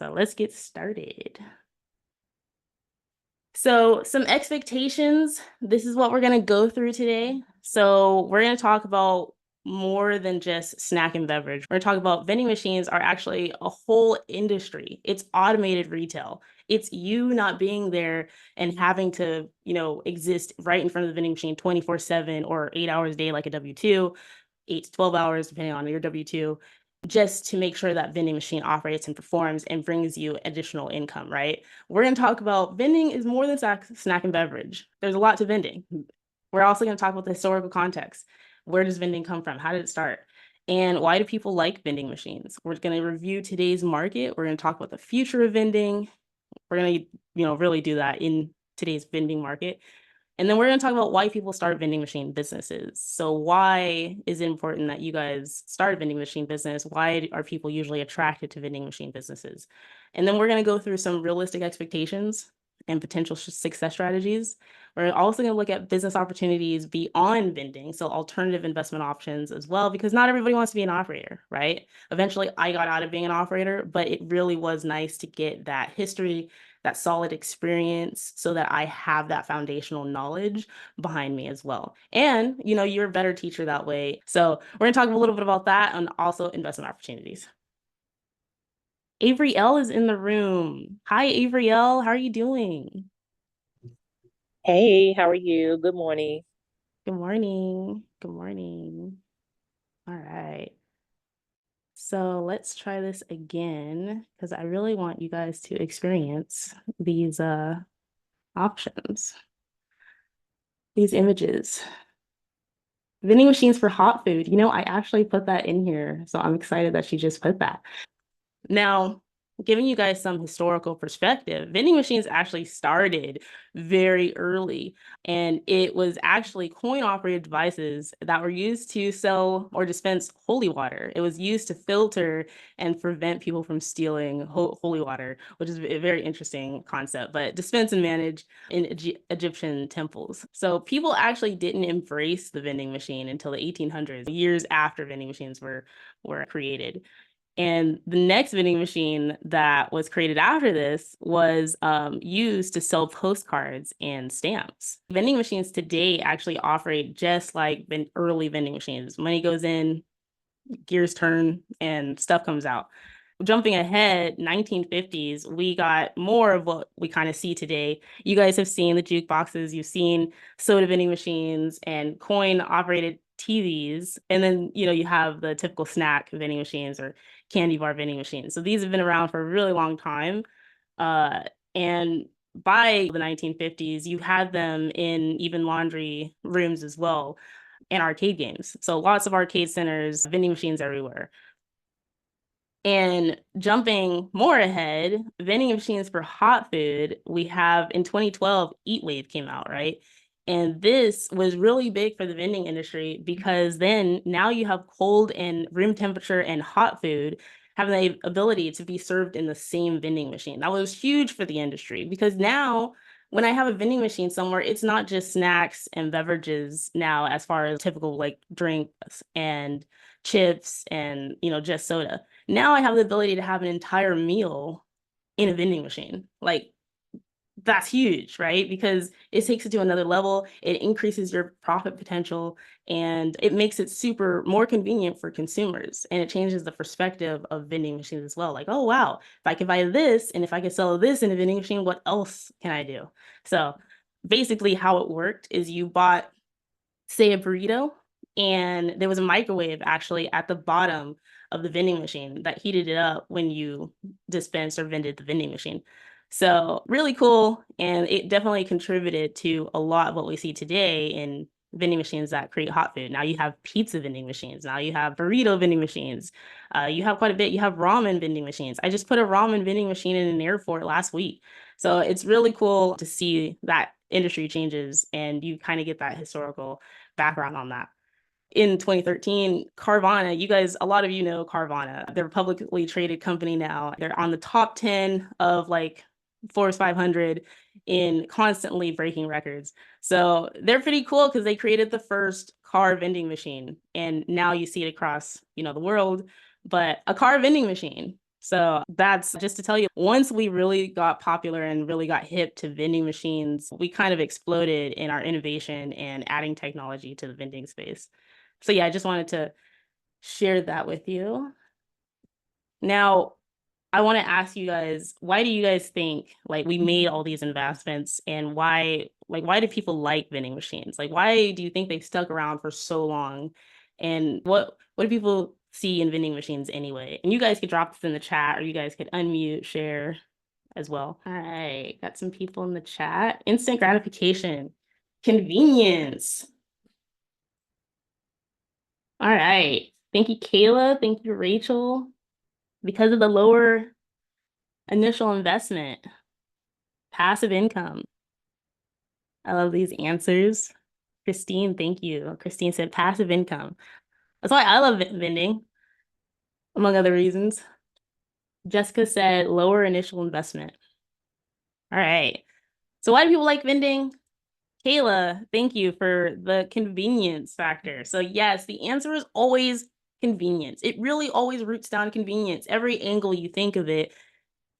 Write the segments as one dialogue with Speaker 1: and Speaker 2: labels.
Speaker 1: So let's get started. So some expectations, this is what we're going to go through today. So we're going to talk about more than just snack and beverage. We're going to talk about vending machines are actually a whole industry. It's automated retail. It's you not being there and having to, exist right in front of the vending machine 24/7 or 8 hours a day like a W-2, 8 to 12 hours, depending on your W-2, just to make sure that vending machine operates and performs and brings you additional income, right? We're going to talk about vending is more than snack and beverage. There's a lot to vending. We're also going to talk about the historical context. Where does vending come from? How did it start? And why do people like vending machines? We're going to review today's market. We're going to talk about the future of vending. We're going to, really do that in today's vending market. And then we're going to talk about why people start vending machine businesses. So why is it important that you guys start a vending machine business? Why are people usually attracted to vending machine businesses? And then we're going to go through some realistic expectations and potential success strategies. We're also going to look at business opportunities beyond vending, so alternative investment options as well, because not everybody wants to be an operator, right? Eventually, I got out of being an operator, but it really was nice to get that history, that solid experience, so that I have that foundational knowledge behind me as well. And, you're a better teacher that way. So we're going to talk a little bit about that and also investment opportunities. Avery L is in the room. Hi, Avery L. How are you doing?
Speaker 2: Hey, how are you? Good morning.
Speaker 1: Good morning. Good morning. All right. So let's try this again because I really want you guys to experience these options, these images. Vending machines for hot food. I actually put that in here, so I'm excited that she just put that. Now, giving you guys some historical perspective, vending machines actually started very early, and it was actually coin-operated devices that were used to sell or dispense holy water. It was used to filter and prevent people from stealing holy water, which is a very interesting concept, but dispense and manage in Egyptian temples. So people actually didn't embrace the vending machine until the 1800s, years after vending machines were created. And the next vending machine that was created after this was used to sell postcards and stamps. Vending machines today actually operate just like early vending machines. Money goes in, gears turn, and stuff comes out. Jumping ahead, 1950s, we got more of what we kind of see today. You guys have seen the jukeboxes, you've seen soda vending machines and coin operated TVs. And then, you have the typical snack vending machines or candy bar vending machines. So these have been around for a really long time. And by the 1950s, you had them in even laundry rooms as well and arcade games. So lots of arcade centers, vending machines everywhere. And jumping more ahead, vending machines for hot food, we have in 2012, Eat Wave came out, right? And this was really big for the vending industry because then now you have cold and room temperature and hot food having the ability to be served in the same vending machine. That was huge for the industry because now when I have a vending machine somewhere, it's not just snacks and beverages now, as far as typical like drinks and chips and, just soda. Now I have the ability to have an entire meal in a vending machine. Like that's huge, right? Because it takes it to another level. It increases your profit potential and it makes it super more convenient for consumers. And it changes the perspective of vending machines as well. Like, oh, wow, if I can buy this and if I can sell this in a vending machine, what else can I do? So basically, how it worked is you bought, say, a burrito, and there was a microwave actually at the bottom of the vending machine that heated it up when you dispensed or vended the vending machine. So really cool, and it definitely contributed to a lot of what we see today in vending machines that create hot food. Now you have pizza vending machines. Now you have burrito vending machines. You have quite a bit. You have ramen vending machines. I just put a ramen vending machine in an airport last week. So it's really cool to see that industry changes and you kind of get that historical background on that. In 2013, Carvana, you guys, a lot of you know Carvana. They're a publicly traded company now. They're on the top 10 of like Forbes 500 in constantly breaking records. So they're pretty cool because they created the first car vending machine. And now you see it across, the world. But a car vending machine, So that's just to tell you, once we really got popular and really got hip to vending machines, we kind of exploded in our innovation and adding technology to the vending space. So yeah, I just wanted to share that with you. Now, I want to ask you guys, why do you guys think like we made all these investments and why do people like vending machines? Like why do you think they've stuck around for so long? And what do people see in vending machines anyway? And you guys could drop this in the chat or you guys could unmute, share as well. All right, got some people in the chat. Instant gratification, convenience. All right. Thank you, Kayla. Thank you, Rachel. Because of the lower initial investment. Passive income. I love these answers. Christine, thank you. Christine said passive income. That's why I love vending, among other reasons. Jessica said lower initial investment. All right. So why do people like vending? Kayla, thank you for the convenience factor. So yes, the answer is always convenience. It really always roots down convenience. Every angle you think of it,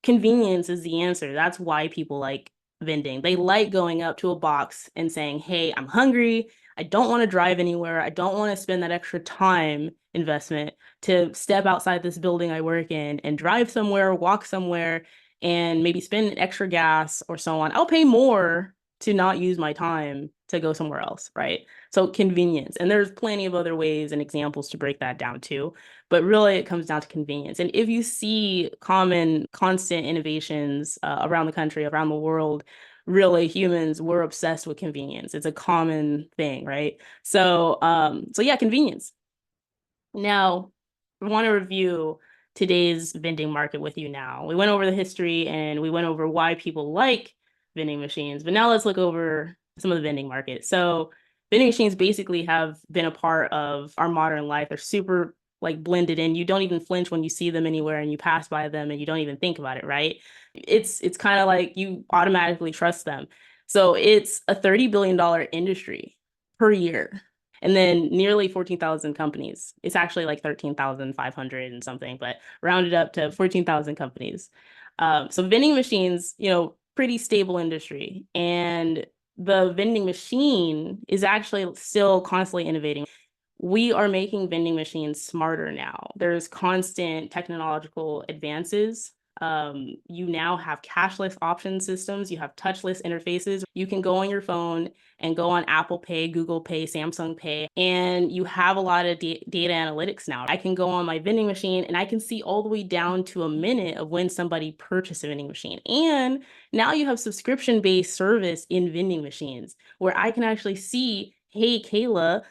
Speaker 1: convenience is the answer. That's why people like vending. They like going up to a box and saying, hey, I'm hungry. I don't want to drive anywhere. I don't want to spend that extra time investment to step outside this building I work in and drive somewhere, walk somewhere, and maybe spend extra gas or so on. I'll pay more to not use my time to go somewhere else, right? So convenience. And there's plenty of other ways and examples to break that down too. But really, it comes down to convenience. And if you see common, constant innovations around the country, around the world, really humans, we're obsessed with convenience. It's a common thing, right? So yeah, convenience. Now, I want to review today's vending market with you now. We went over the history and we went over why people like vending machines, but now let's look over some of the vending market. So vending machines basically have been a part of our modern life. They're super like blended in. You don't even flinch when you see them anywhere and you pass by them and you don't even think about it, right? It's kind of like you automatically trust them. So it's a $30 billion industry per year and then nearly 14,000 companies. It's actually like 13,500 and something, but rounded up to 14,000 companies. So vending machines, pretty stable industry. And the vending machine is actually still constantly innovating. We are making vending machines smarter now. There's constant technological advances. You now have cashless option systems. You have touchless interfaces. You can go on your phone and go on Apple Pay, Google Pay, Samsung Pay, and you have a lot of data analytics now. I can go on my vending machine and I can see all the way down to a minute of when somebody purchased a vending machine. And now you have subscription-based service in vending machines where I can actually see, hey, Kayla,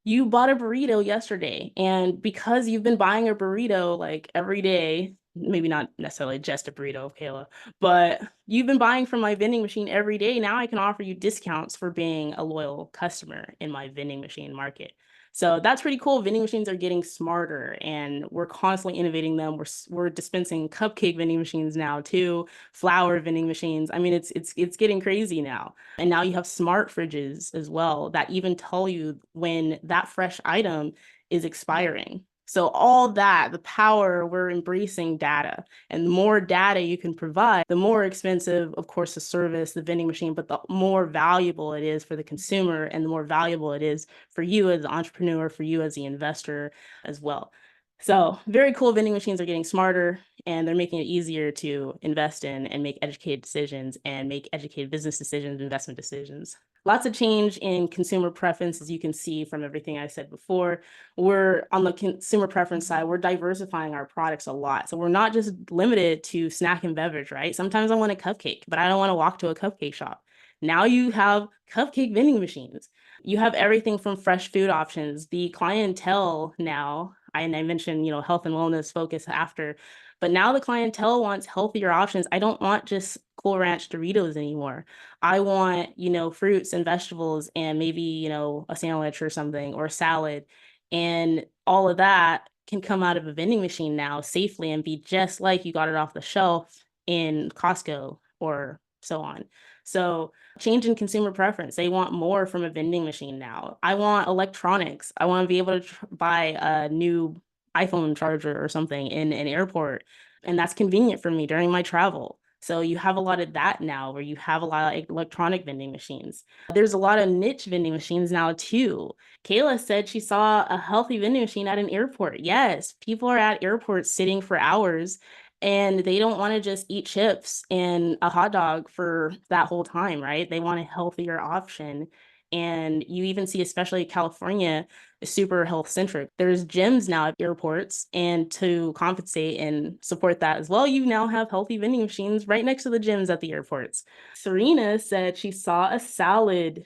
Speaker 1: you bought a burrito yesterday, and because you've been buying a burrito like every day, maybe not necessarily just a burrito, Kayla, but you've been buying from my vending machine every day. Now I can offer you discounts for being a loyal customer in my vending machine market. So that's pretty cool. Vending machines are getting smarter and we're constantly innovating them. We're dispensing cupcake vending machines now too, flour vending machines. I mean, it's getting crazy now. And now you have smart fridges as well that even tell you when that fresh item is expiring. So all that, the power, we're embracing data. And the more data you can provide, the more expensive, of course, the service, the vending machine, but the more valuable it is for the consumer and the more valuable it is for you as the entrepreneur, for you as the investor as well. So very cool. Vending machines are getting smarter and they're making it easier to invest in and make educated decisions and make educated business decisions, investment decisions. Lots of change in consumer preference, as you can see from everything I said before. We're on the consumer preference side, we're diversifying our products a lot. So we're not just limited to snack and beverage, right? Sometimes I want a cupcake, but I don't want to walk to a cupcake shop. Now you have cupcake vending machines. You have everything from fresh food options. The clientele now, and I mentioned, health and wellness focus after, but now the clientele wants healthier options. I don't want just Cool Ranch Doritos anymore. I want, fruits and vegetables and maybe, a sandwich or something or salad. And all of that can come out of a vending machine now safely and be just like you got it off the shelf in Costco or so on. So change in consumer preference. They want more from a vending machine now. I want electronics. I want to be able to buy a new iPhone charger or something in an airport. And that's convenient for me during my travel. So you have a lot of that now where you have a lot of electronic vending machines. There's a lot of niche vending machines now too. Kayla said she saw a healthy vending machine at an airport. Yes, people are at airports sitting for hours and they don't want to just eat chips and a hot dog for that whole time, right? They want a healthier option. And you even see, especially California, is super health centric. There's gyms now at airports, and to compensate and support that as well, you now have healthy vending machines right next to the gyms at the airports. Serena said she saw a salad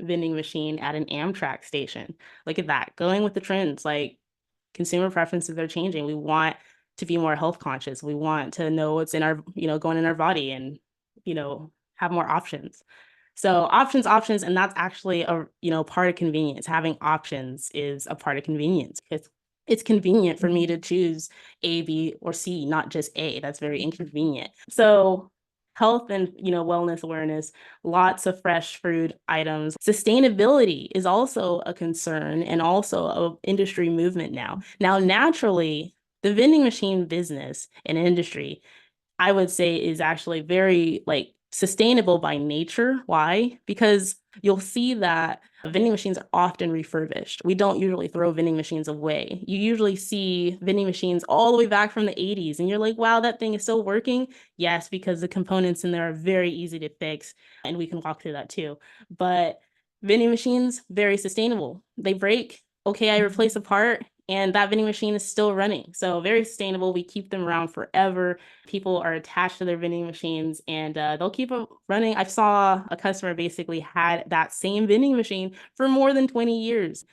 Speaker 1: vending machine at an Amtrak station. Look at that, going with the trends. Like, consumer preferences are changing. We want to be more health conscious. We want to know what's in our, going in our body and, have more options. So options, and that's actually a, part of convenience. Having options is a part of convenience. It's convenient for me to choose A, B, or C, not just A. That's very inconvenient. So health and, wellness awareness, lots of fresh food items. Sustainability is also a concern and also an industry movement now. Now, naturally, the vending machine business and industry, I would say, is actually very like sustainable by nature. Why? Because you'll see that vending machines are often refurbished. We don't usually throw vending machines away. You usually see vending machines all the way back from the 80s, and you're like, wow, that thing is still working. Yes, because the components in there are very easy to fix, and we can walk through that too. But vending machines, very sustainable. They break. Okay, I replace a part, and that vending machine is still running. So very sustainable. We keep them around forever. People are attached to their vending machines, and they'll keep them running. I saw a customer basically had that same vending machine for more than 20 years.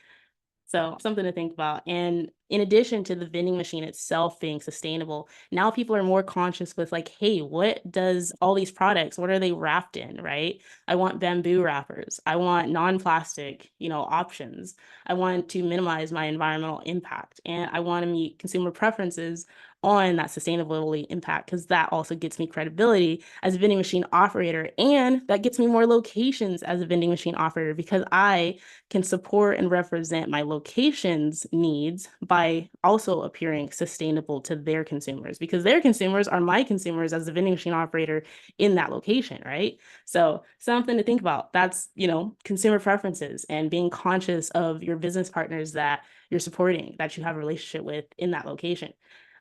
Speaker 1: So something to think about. And in addition to the vending machine itself being sustainable, now people are more conscious with like, hey, what does all these products, what are they wrapped in, right? I want bamboo wrappers. I want non-plastic, options. I want to minimize my environmental impact, and I want to meet consumer preferences on that sustainability impact, because that also gets me credibility as a vending machine operator, and that gets me more locations as a vending machine operator, because I can support and represent my location's needs by also appearing sustainable to their consumers, because their consumers are my consumers as a vending machine operator in that location, right? So something to think about. That's, consumer preferences and being conscious of your business partners that you're supporting, that you have a relationship with in that location.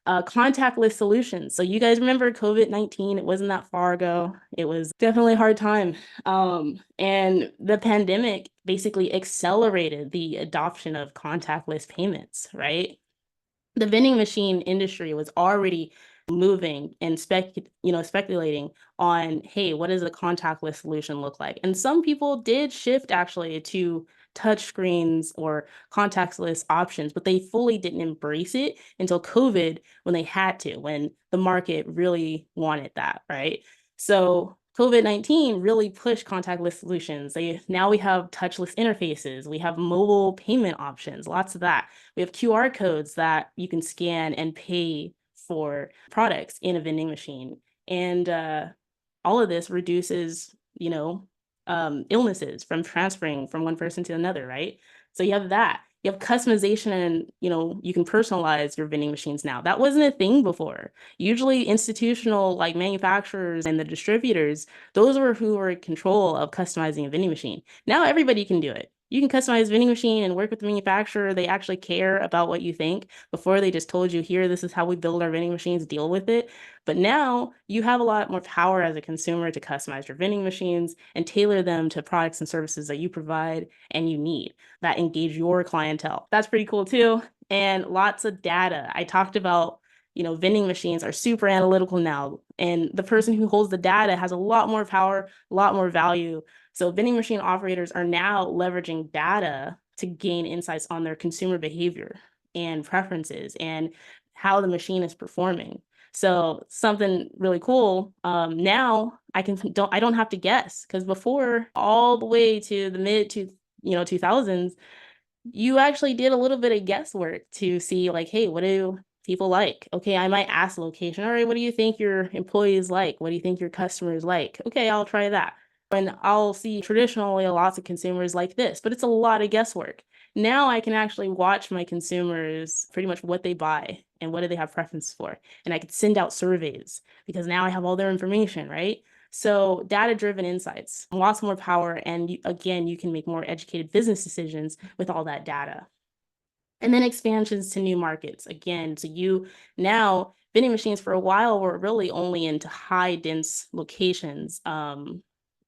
Speaker 1: Contactless solutions. So you guys remember COVID-19? It wasn't that far ago. It was definitely a hard time. And the pandemic basically accelerated the adoption of contactless payments, right? The vending machine industry was already moving and speculating on, hey, what does a contactless solution look like? And some people did shift actually to touch screens or contactless options, but they fully didn't embrace it until COVID, when they had to, when the market really wanted that, right? So COVID-19 really pushed contactless solutions. Now we have touchless interfaces, we have mobile payment options, lots of that. We have QR codes that you can scan and pay for products in a vending machine. And all of this reduces, illnesses from transferring from one person to another, right? So you have that. You have customization, and, you can personalize your vending machines now. That wasn't a thing before. Usually institutional like manufacturers and the distributors, those were who were in control of customizing a vending machine. Now everybody can do it. You can customize a vending machine and work with the manufacturer. They actually care about what you think. Before, they just told you, here, this is how we build our vending machines, deal with it. But now you have a lot more power as a consumer to customize your vending machines and tailor them to products and services that you provide and you need that engage your clientele. That's pretty cool too. And lots of data. I talked about, vending machines are super analytical now, and the person who holds the data has a lot more power, a lot more value. So vending machine operators are now leveraging data to gain insights on their consumer behavior and preferences and how the machine is performing. So something really cool. Now I don't have to guess, because before, all the way to the mid to 2000s, you actually did a little bit of guesswork to see like, hey, what do people like? Okay, I might ask location. All right, what do you think your employees like? What do you think your customers like? Okay, I'll try that. And I'll see traditionally lots of consumers like this, but it's a lot of guesswork. Now I can actually watch my consumers pretty much what they buy and what do they have preference for. And I could send out surveys because now I have all their information, right? So data-driven insights, lots more power. And again, you can make more educated business decisions with all that data. And then expansions to new markets. Again, so you now vending machines for a while were really only into high dense locations.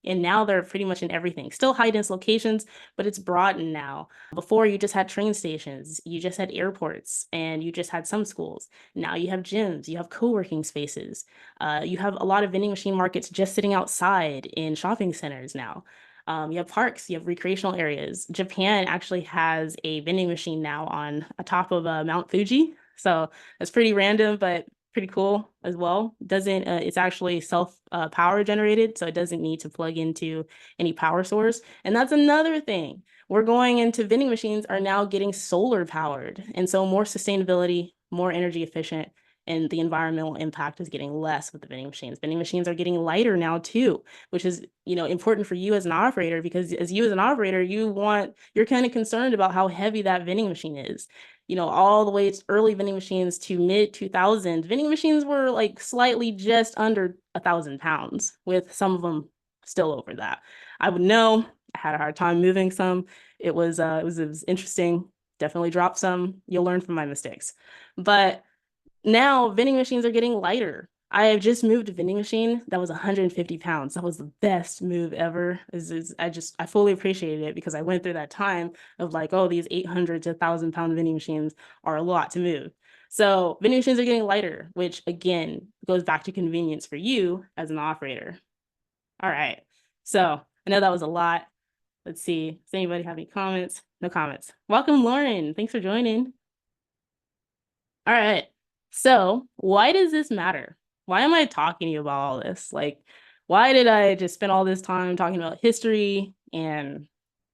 Speaker 1: And now they're pretty much in everything. Still high dense locations, but it's broadened now. Before you just had train stations, you just had airports, and you just had some schools. Now you have gyms, you have co-working spaces. You have a lot of vending machine markets just sitting outside in shopping centers now. You have parks, you have recreational areas. Japan actually has a vending machine now on top of Mount Fuji. So it's pretty random, but pretty cool as well. Doesn't it's actually self power generated, so it doesn't need to plug into any power source. And that's another thing. We're going into vending machines are now getting solar powered, and so more sustainability, more energy efficient, and the environmental impact is getting less with the vending machines. Vending machines are getting lighter now too, which is, important for you as an operator, because as you as an operator, you're kind of concerned about how heavy that vending machine is. All the way to early vending machines to mid 2000s, vending machines were like slightly just under 1,000 pounds, with some of them still over that. I would know. I had a hard time moving some. It was interesting. Definitely dropped some. You'll learn from my mistakes. But now vending machines are getting lighter. I have just moved a vending machine that was 150 pounds. That was the best move ever. I fully appreciated it because I went through that time of like, oh, these 800 to 1,000 pound vending machines are a lot to move. So vending machines are getting lighter, which again goes back to convenience for you as an operator. All right. So I know that was a lot. Let's see. Does anybody have any comments? No comments. Welcome, Lauren. Thanks for joining. All right. So, why does this matter? Why am I talking to you about all this? Like, why did I just spend all this time talking about history and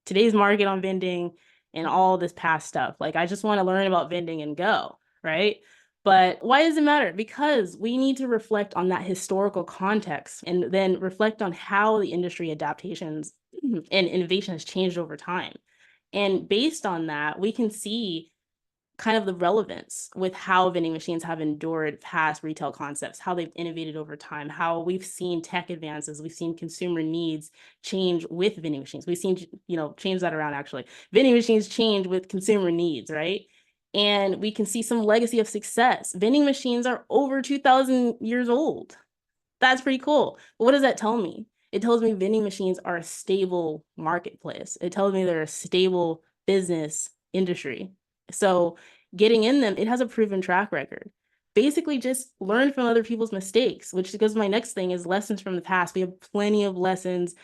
Speaker 1: today's market on vending and all this past stuff? Like, I just want to learn about vending and go, right? But why does it matter? Because we need to reflect on that historical context and then reflect on how the industry adaptations and innovation has changed over time. And based on that, we can see kind of the relevance with how vending machines have endured past retail concepts, how they've innovated over time, how we've seen tech advances, we've seen consumer needs change with vending machines. We've seen, change that around actually. Vending machines change with consumer needs, right? And we can see some legacy of success. Vending machines are over 2,000 years old. That's pretty cool. But what does that tell me? It tells me vending machines are a stable marketplace. It tells me they're a stable business industry. So getting in them, it has a proven track record. Basically, just learn from other people's mistakes, which goes to my next thing is lessons from the past. We have plenty of lessons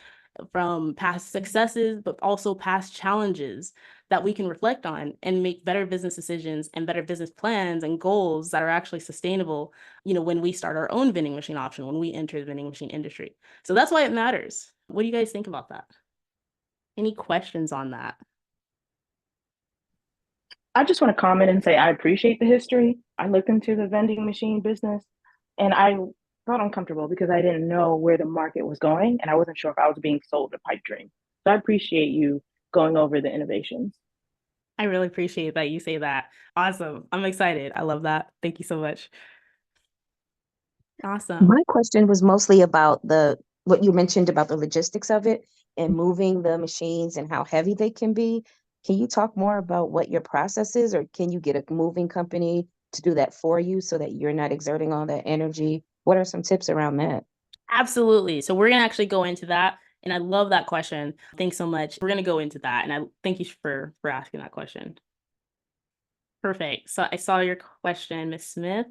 Speaker 1: from past successes, but also past challenges that we can reflect on and make better business decisions and better business plans and goals that are actually sustainable, when we start our own vending machine option, when we enter the vending machine industry. So that's why it matters. What do you guys think about that? Any questions on that?
Speaker 2: I just want to comment and say I appreciate the history. I looked into the vending machine business and I felt uncomfortable because I didn't know where the market was going and I wasn't sure if I was being sold a pipe dream. So I appreciate you going over the innovations.
Speaker 1: I really appreciate that you say that. Awesome. I'm excited. I love that. Thank you so much. Awesome.
Speaker 3: My question was mostly about the what you mentioned about the logistics of it and moving the machines and how heavy they can be. Can you talk more about what your process is, or can you get a moving company to do that for you so that you're not exerting all that energy? What are some tips around that?
Speaker 1: Absolutely. So we're going to actually go into that. And I love that question. Thanks so much. We're going to go into that. And I thank you for asking that question. Perfect. So I saw your question, Miss Smith.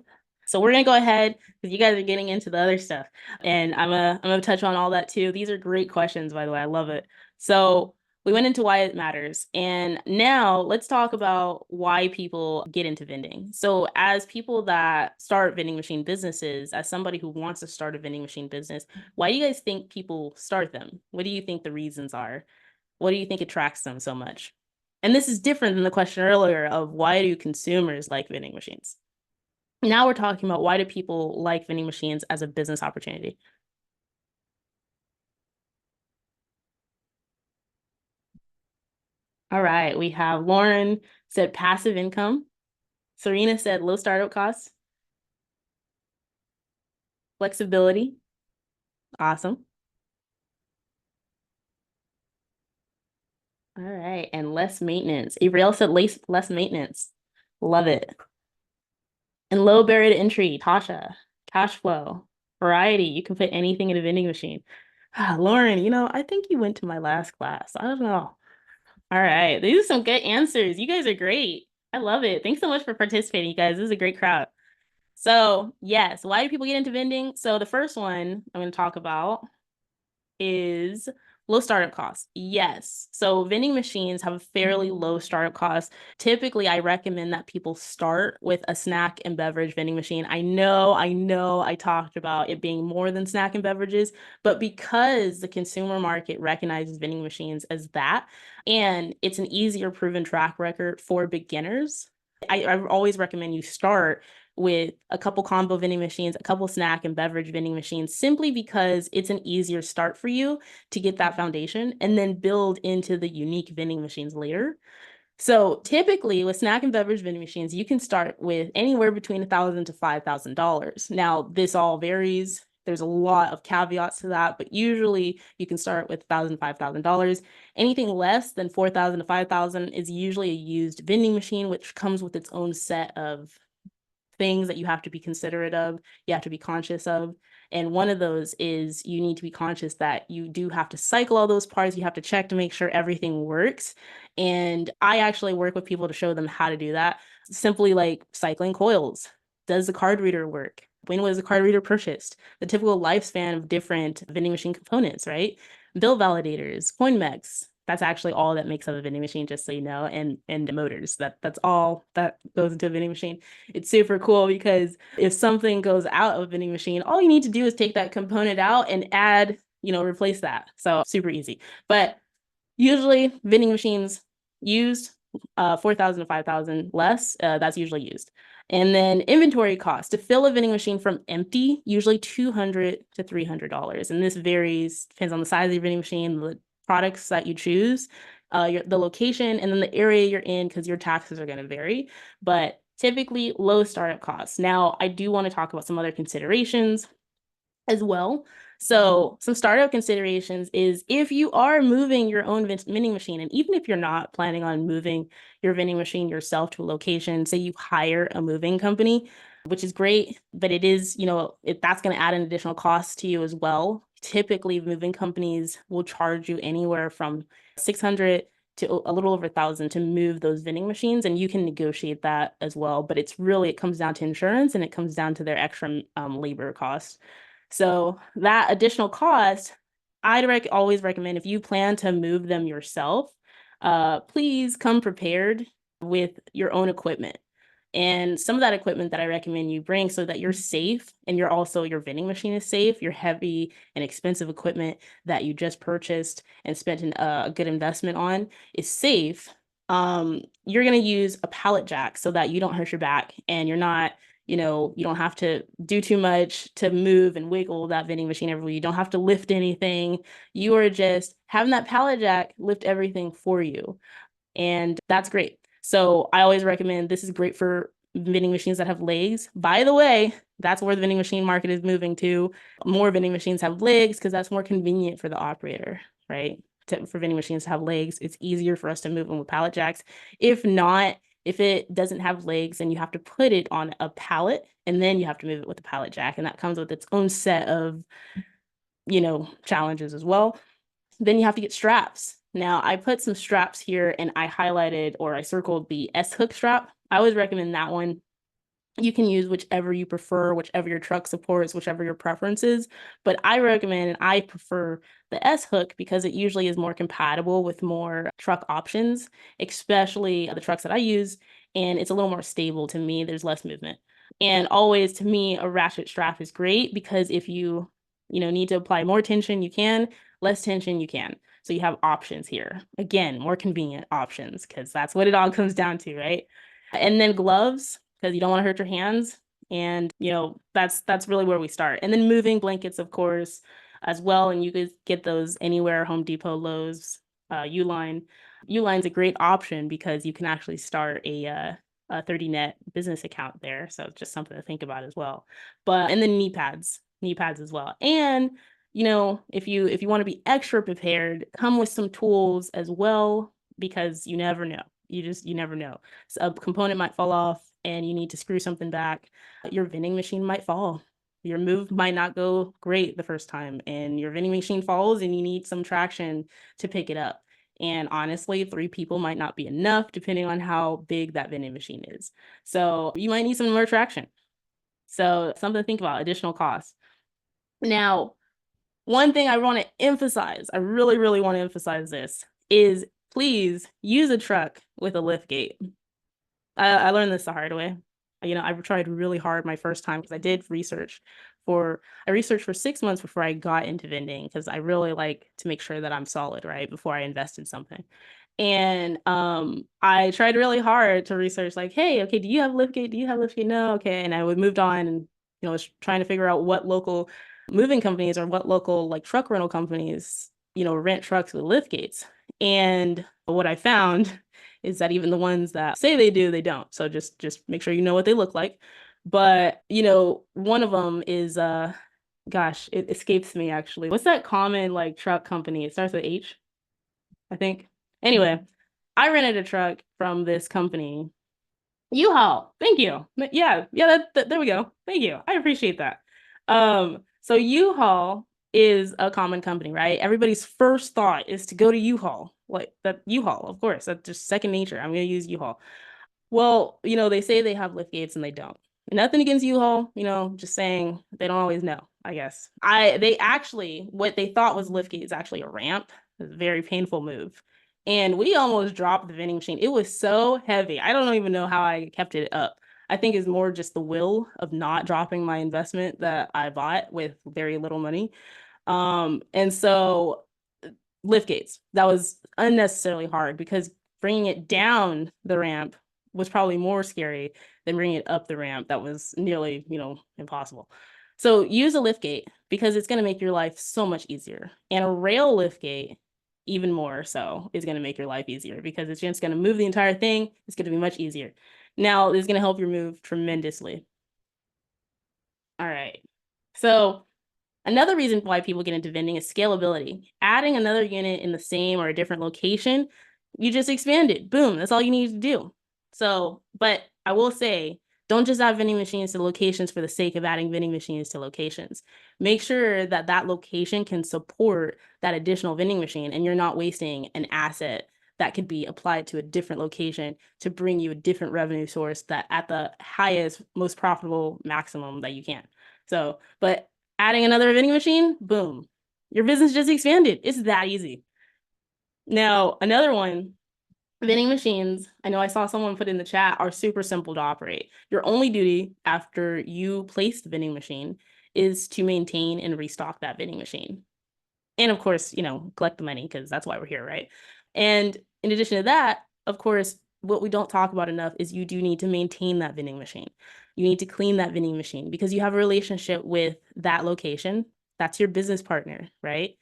Speaker 1: So we're gonna go ahead because you guys are getting into the other stuff, and I'm gonna touch on all that too. These are great questions, by the way. I love it. So we went into why it matters, and now let's talk about why people get into vending. So as people that start vending machine businesses, as somebody who wants to start a vending machine business, why do you guys think people start them? What do you think the reasons are? What do you think attracts them so much? And this is different than the question earlier of why do consumers like vending machines? Now we're talking about why do people like vending machines as a business opportunity? All right, we have Lauren said passive income. Serena said low startup costs. Flexibility. Awesome. All right, and less maintenance. Ariel said less maintenance. Love it. And low barrier to entry. Tasha, cash flow, variety. You can put anything in a vending machine. Lauren, I think you went to my last class. I don't know. All right, these are some good answers. You guys are great. I love it. Thanks so much for participating, you guys. This is a great crowd. So, yes, why do people get into vending? So, the first one I'm going to talk about is low startup costs. Yes. So vending machines have a fairly low startup cost. Typically, I recommend that people start with a snack and beverage vending machine. I know I talked about it being more than snack and beverages, but because the consumer market recognizes vending machines as that, and it's an easier proven track record for beginners, I always recommend you start with a couple combo vending machines, a couple snack and beverage vending machines, simply because it's an easier start for you to get that foundation and then build into the unique vending machines later. So typically with snack and beverage vending machines, you can start with anywhere between $1,000 to $5,000. Now, this all varies. There's a lot of caveats to that, but usually you can start with $1,000, $5,000. Anything less than $4,000 to $5,000 is usually a used vending machine, which comes with its own set of things that you have to be considerate of, you have to be conscious of. And one of those is you need to be conscious that you do have to cycle all those parts. You have to check to make sure everything works. And I actually work with people to show them how to do that. Simply like cycling coils. Does the card reader work? When was the card reader purchased? The typical lifespan of different vending machine components, right? Bill validators, coin mechs. That's actually all that makes up a vending machine, just so you know, and motors. That's all that goes into a vending machine. It's super cool because if something goes out of a vending machine, all you need to do is take that component out and add, replace that. So super easy. But usually vending machines used 4,000 to 5,000 less, that's usually used. And then inventory cost to fill a vending machine from empty, usually $200 to $300. And this varies, depends on the size of your vending machine, the products that you choose, the location, and then the area you're in, because your taxes are going to vary. But typically low startup costs. Now, I do want to talk about some other considerations as well. So some startup considerations is if you are moving your own vending machine, and even if you're not planning on moving your vending machine yourself to a location, say you hire a moving company, which is great, but it is, that's going to add an additional cost to you as well. Typically, moving companies will charge you anywhere from 600 to a little over 1,000 to move those vending machines, and you can negotiate that as well. But it comes down to insurance and it comes down to their extra labor costs. So that additional cost, I'd always recommend if you plan to move them yourself, please come prepared with your own equipment. And some of that equipment that I recommend you bring so that you're safe and your vending machine is safe, your heavy and expensive equipment that you just purchased and spent a good investment on is safe. You're going to use a pallet jack so that you don't hurt your back and you're not you don't have to do too much to move and wiggle that vending machine everywhere. You don't have to lift anything. You are just having that pallet jack lift everything for you. And that's great. So I always recommend this is great for vending machines that have legs. By the way, that's where the vending machine market is moving to. More vending machines have legs because that's more convenient for the operator, right? For vending machines to have legs, it's easier for us to move them with pallet jacks. If not, if it doesn't have legs, then you have to put it on a pallet and then you have to move it with a pallet jack. And that comes with its own set of, challenges as well. Then you have to get straps. Now, I put some straps here and I highlighted or I circled the S-hook strap. I always recommend that one. You can use whichever you prefer, whichever your truck supports, whichever your preference is. But I recommend and I prefer the S-hook because it usually is more compatible with more truck options, especially the trucks that I use. And it's a little more stable to me. There's less movement. And always, to me, a ratchet strap is great because if you need to apply more tension, you can. Less tension, you can. So you have options here. Again, more convenient options because that's what it all comes down to, right? And then gloves, because you don't want to hurt your hands. And, that's really where we start. And then moving blankets, of course, as well. And you could get those anywhere, Home Depot, Lowe's, Uline. Uline's a great option because you can actually start a 30-net business account there. So it's just something to think about as well. But and then knee pads as well. And if you want to be extra prepared, come with some tools as well, because you never know. You never know. So a component might fall off and you need to screw something back. Your vending machine might fall. Your move might not go great the first time, and your vending machine falls and you need some traction to pick it up. And honestly, 3 people might not be enough depending on how big that vending machine is. So you might need some more traction. So something to think about, additional costs. Now, one thing I want to emphasize, I really, really want to emphasize this, is please use a truck with a lift gate. I learned this the hard way. I tried really hard my first time because I researched for 6 months before I got into vending, because I really like to make sure that I'm solid, right, before I invest in something. And I tried really hard to research, like, hey, okay, do you have liftgate? Do you have liftgate? No, okay. And I would moved on and was trying to figure out what local moving companies or what local like truck rental companies rent trucks with liftgates. And what I found is that even the ones that say they do, they don't. So just make sure you know what they look like. But one of them is gosh, it escapes me actually. What's that common like truck company? It starts with H, I think. Anyway, I rented a truck from this company. U-Haul. Thank you. Yeah, there we go. Thank you. I appreciate that. So U-Haul is a common company, right? Everybody's first thought is to go to U-Haul. Like that U-Haul, of course. That's just second nature. I'm gonna use U-Haul. Well, they say they have lift gates and they don't. Nothing against U-Haul, just saying they don't always know, I guess. They actually, what they thought was lift gate is actually a ramp. It's a very painful move. And we almost dropped the vending machine. It was so heavy. I don't even know how I kept it up. I think it's more just the will of not dropping my investment that I bought with very little money. And so lift gates, that was unnecessarily hard because bringing it down the ramp was probably more scary than bringing it up the ramp. That was nearly, impossible. So use a lift gate because it's going to make your life so much easier. And a rail lift gate, even more so, is going to make your life easier because it's just going to move the entire thing. It's going to be much easier. Now, it's going to help your move tremendously. All right. So another reason why people get into vending is scalability. Adding another unit in the same or a different location, you just expand it. Boom, that's all you need to do. So, but I will say, don't just add vending machines to locations for the sake of adding vending machines to locations. Make sure that that location can support that additional vending machine and you're not wasting an asset that could be applied to a different location to bring you a different revenue source that at the highest, most profitable maximum that you can. So, but adding another vending machine, boom, your business just expanded. It's that easy. Now, another one, vending machines, I know I saw someone put in the chat, are super simple to operate. Your only duty after you place the vending machine is to maintain and restock that vending machine. And of course, collect the money because that's why we're here, right? And in addition to that, of course, what we don't talk about enough is you do need to maintain that vending machine. You need to clean that vending machine because you have a relationship with that location. That's your business partner, right?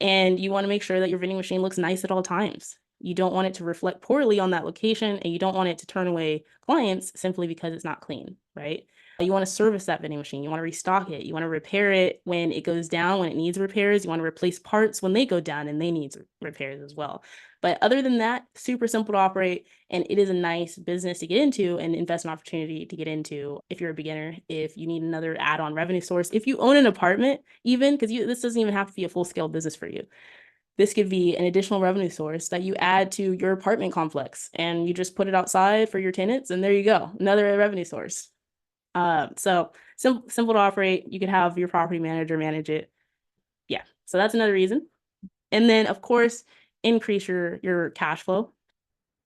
Speaker 1: And you want to make sure that your vending machine looks nice at all times. You don't want it to reflect poorly on that location, and you don't want it to turn away clients simply because it's not clean, right? You want to service that vending machine. You want to restock it. You want to repair it when it goes down, when it needs repairs. You want to replace parts when they go down and they need repairs as well. But other than that, super simple to operate. And it is a nice business to get into and investment opportunity to get into if you're a beginner, if you need another add-on revenue source, if you own an apartment even, because this doesn't even have to be a full-scale business for you. This could be an additional revenue source that you add to your apartment complex and you just put it outside for your tenants and there you go, another revenue source. So simple to operate. You could have your property manager manage it. Yeah, so that's another reason. And then of course, increase your cash flow.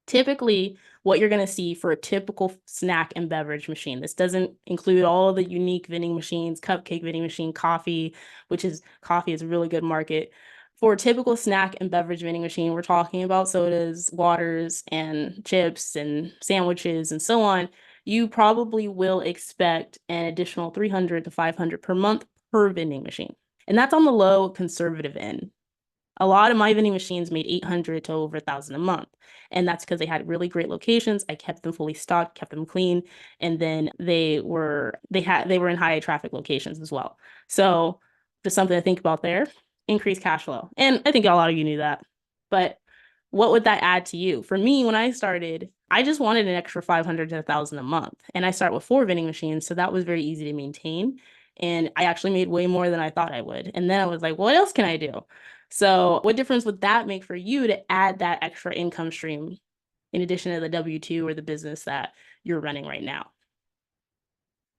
Speaker 1: Typically, what you're going to see for a typical snack and beverage machine, this doesn't include all of the unique vending machines, cupcake vending machine, coffee is a really good market. For a typical snack and beverage vending machine, we're talking about sodas, waters, and chips and sandwiches and so on. You probably will expect an additional $300 to $500 per month per vending machine. And that's on the low conservative end. A lot of my vending machines made 800 to over 1,000 a month. And that's because they had really great locations. I kept them fully stocked, kept them clean, and then they were in high traffic locations as well. So just something to think about there. Increase cash flow. And I think a lot of you knew that. But what would that add to you? For me, when I started, I just wanted an extra 500 to 1,000 a month. And I start with 4 vending machines, so that was very easy to maintain. And I actually made way more than I thought I would. And then I was like, what else can I do? So what difference would that make for you to add that extra income stream in addition to the W-2 or the business that you're running right now?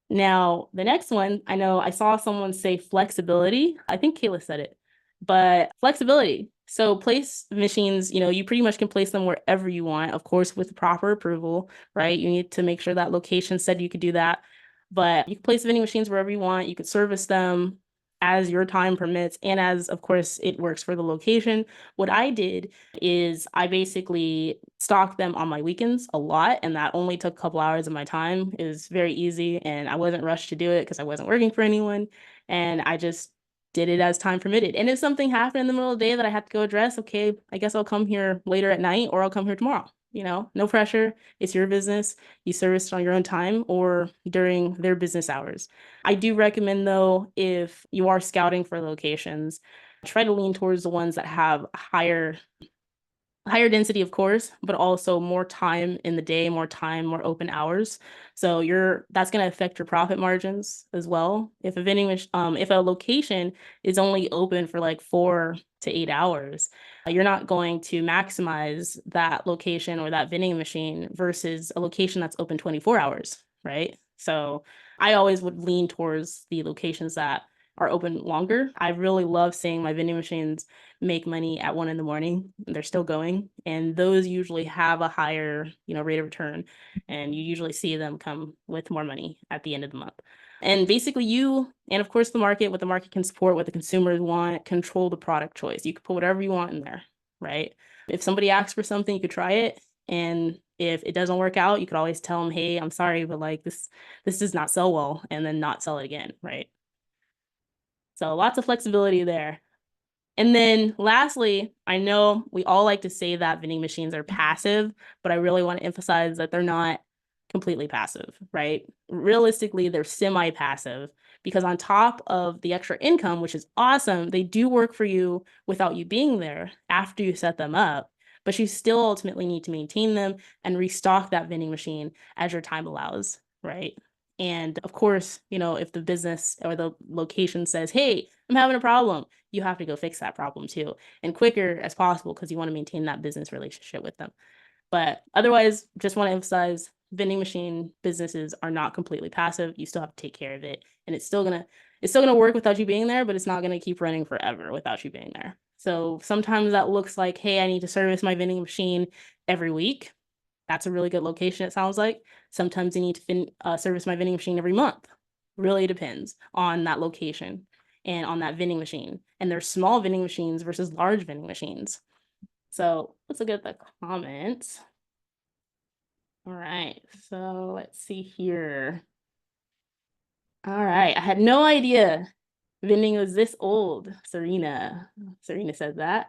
Speaker 1: Now, the next one, I know I saw someone say flexibility. I think Kayla said it, but flexibility. So place machines, you pretty much can place them wherever you want, of course, with proper approval, right? You need to make sure that location said you could do that. But you can place vending machines wherever you want. You could service them as your time permits and as, of course, it works for the location. What I did is I basically stocked them on my weekends a lot, and that only took a couple hours of my time. It was very easy, and I wasn't rushed to do it because I wasn't working for anyone, and I just did it as time permitted. And if something happened in the middle of the day that I had to go address, okay, I guess I'll come here later at night or I'll come here tomorrow. No pressure. It's your business. You service it on your own time or during their business hours. I do recommend, though, if you are scouting for locations, try to lean towards the ones that have higher density, of course, but also more time in the day, more time, more open hours. So that's going to affect your profit margins as well. If a location is only open for like 4 to 8 hours, you're not going to maximize that location or that vending machine versus a location that's open 24 hours, right? So I always would lean towards the locations that are open longer. I really love seeing my vending machines make money at 1 a.m. They're still going. And those usually have a higher, rate of return. And you usually see them come with more money at the end of the month. And basically you, and of course the market, what the market can support, what the consumers want, control the product choice. You can put whatever you want in there, right? If somebody asks for something, you could try it. And if it doesn't work out, you could always tell them, hey, I'm sorry, but like this does not sell well, and then not sell it again, right? So lots of flexibility there. And then lastly, I know we all like to say that vending machines are passive, but I really want to emphasize that they're not completely passive, right? Realistically, they're semi-passive because on top of the extra income, which is awesome, they do work for you without you being there after you set them up, but you still ultimately need to maintain them and restock that vending machine as your time allows, right? And of course, if the business or the location says, hey, I'm having a problem, you have to go fix that problem too, and quicker as possible because you want to maintain that business relationship with them. But otherwise, just want to emphasize vending machine businesses are not completely passive. You still have to take care of it, and it's still gonna work without you being there, but it's not gonna keep running forever without you being there. So sometimes that looks like, hey, I need to service my vending machine every week. That's a really good location, it sounds like. Sometimes you need to service my vending machine every month. Really depends on that location and on that vending machine. And there's small vending machines versus large vending machines. So let's look at the comments. All right, so let's see here. All right, I had no idea vending was this old. Serena said that.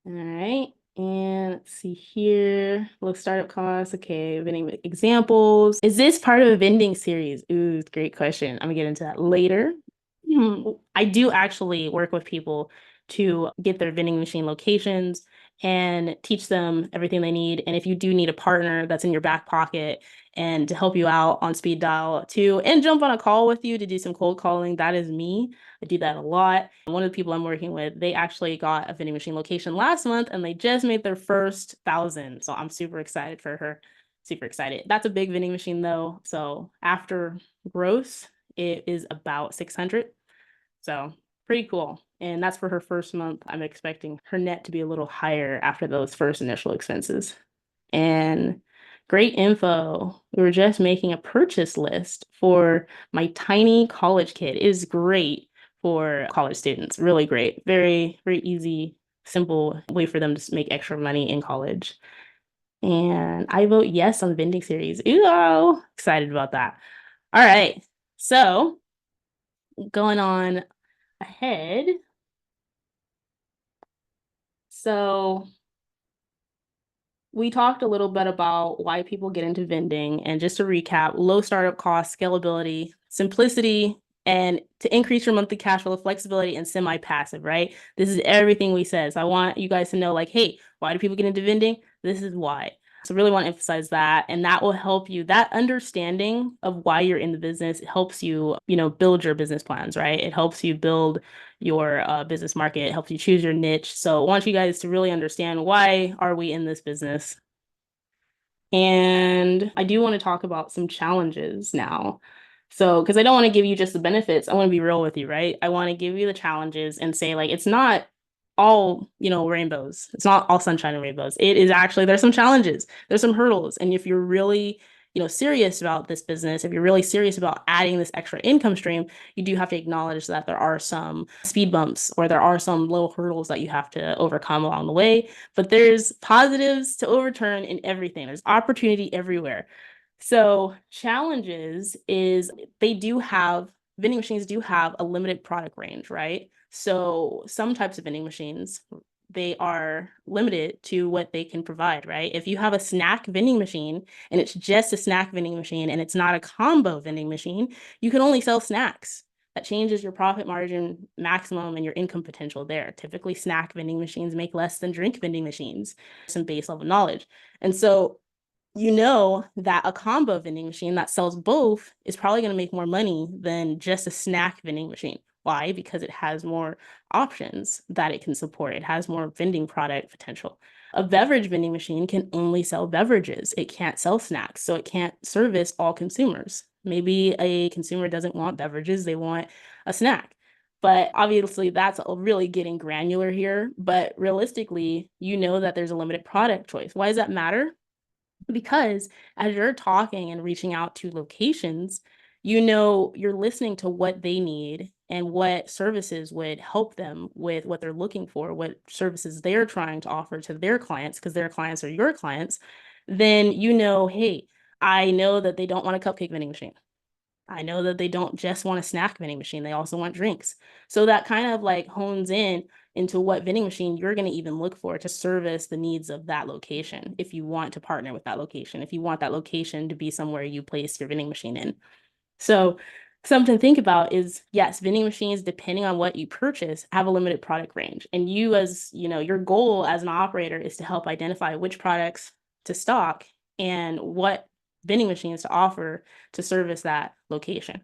Speaker 1: All right. And let's see here. Low startup costs. Okay, vending examples. Is this part of a vending series? Ooh, great question. I'm gonna get into that later. I do actually work with people to get their vending machine locations and teach them everything they need. And if you do need a partner that's in your back pocket and to help you out on speed dial too, and jump on a call with you to do some cold calling, that is me. I do that a lot. One of the people I'm working with, they actually got a vending machine location last month and they just made their first 1,000. So I'm super excited for her. Super excited. That's a big vending machine though. So after gross, it is about 600. So pretty cool. And that's for her first month. I'm expecting her net to be a little higher after those first initial expenses. And great info. We were just making a purchase list for my tiny college kit. It is great for college students. Really great. Very, very easy, simple way for them to make extra money in college. And I vote yes on the vending series. Ooh, excited about that. All right. So going on ahead. So we talked a little bit about why people get into vending, and just to recap, low startup costs, scalability, simplicity, and to increase your monthly cash flow, flexibility, and semi-passive, right? This is everything we said. So I want you guys to know, like, hey, why do people get into vending? This is why. So really want to emphasize that, and that will help you. That understanding of why you're in the business helps you, build your business plans, right? It helps you build your business market. It helps you choose your niche. So I want you guys to really understand, why are we in this business? And I do want to talk about some challenges now. So, because I don't want to give you just the benefits, I want to be real with you, right? I want to give you the challenges and say, like, it's not all, rainbows. It's not all sunshine and rainbows. It is actually, there's some challenges, there's some hurdles. And if you're really, serious about this business, if you're really serious about adding this extra income stream, you do have to acknowledge that there are some speed bumps, or there are some little hurdles that you have to overcome along the way. But there's positives to overturn in everything. There's opportunity everywhere. So challenges is, vending machines do have a limited product range, right? So some types of vending machines, they are limited to what they can provide, right? If you have a snack vending machine and it's just a snack vending machine and it's not a combo vending machine, you can only sell snacks. That changes your profit margin maximum and your income potential there. Typically, snack vending machines make less than drink vending machines. Some base level knowledge. And so that a combo vending machine that sells both is probably going to make more money than just a snack vending machine. Why? Because it has more options that it can support. It has more vending product potential. A beverage vending machine can only sell beverages. It can't sell snacks, so it can't service all consumers. Maybe a consumer doesn't want beverages, they want a snack. But obviously, that's really getting granular here. But realistically, that there's a limited product choice. Why does that matter? Because as you're talking and reaching out to locations, you're listening to what they need and what services would help them with what they're looking for, what services they're trying to offer to their clients, because their clients are your clients. Then, hey, I know that they don't want a cupcake vending machine. I know that they don't just want a snack vending machine, they also want drinks. So that kind of like hones in into what vending machine you're going to even look for to service the needs of that location. If you want to partner with that location, if you want that location to be somewhere you place your vending machine in. So something to think about is, yes, vending machines, depending on what you purchase, have a limited product range. And your goal as an operator is to help identify which products to stock and what vending machines to offer to service that location.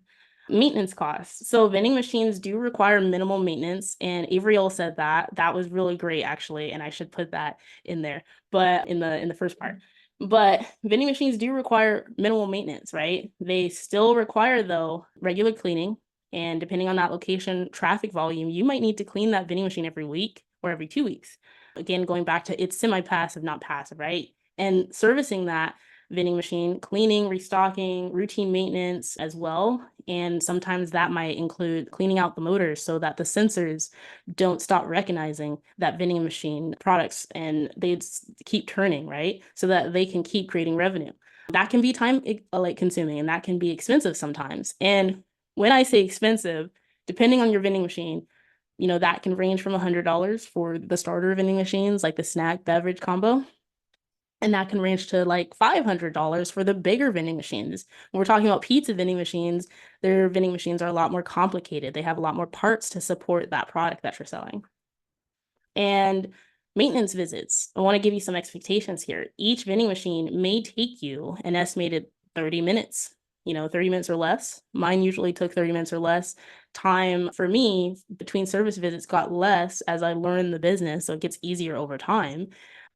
Speaker 1: Maintenance costs. So vending machines do require minimal maintenance, and Avriel said that was really great, actually, and I should put that in there, but in the first part. But vending machines do require minimal maintenance, right? They still require, though, regular cleaning. And depending on that location, traffic volume, you might need to clean that vending machine every week or every 2 weeks. Again, going back to, it's semi-passive, not passive, right? And servicing that vending machine, cleaning, restocking, routine maintenance as well. And sometimes that might include cleaning out the motors so that the sensors don't stop recognizing that vending machine products and they keep turning, right? So that they can keep creating revenue. That can be time like consuming, and that can be expensive sometimes. And when I say expensive, depending on your vending machine, that can range from $100 for the starter vending machines, like the snack beverage combo. And that can range to like $500 for the bigger vending machines. When we're talking about pizza vending machines, their vending machines are a lot more complicated. They have a lot more parts to support that product that you're selling. And maintenance visits. I want to give you some expectations here. Each vending machine may take you an estimated 30 minutes, 30 minutes or less. Mine usually took 30 minutes or less. Time for me between service visits got less as I learned the business, so it gets easier over time.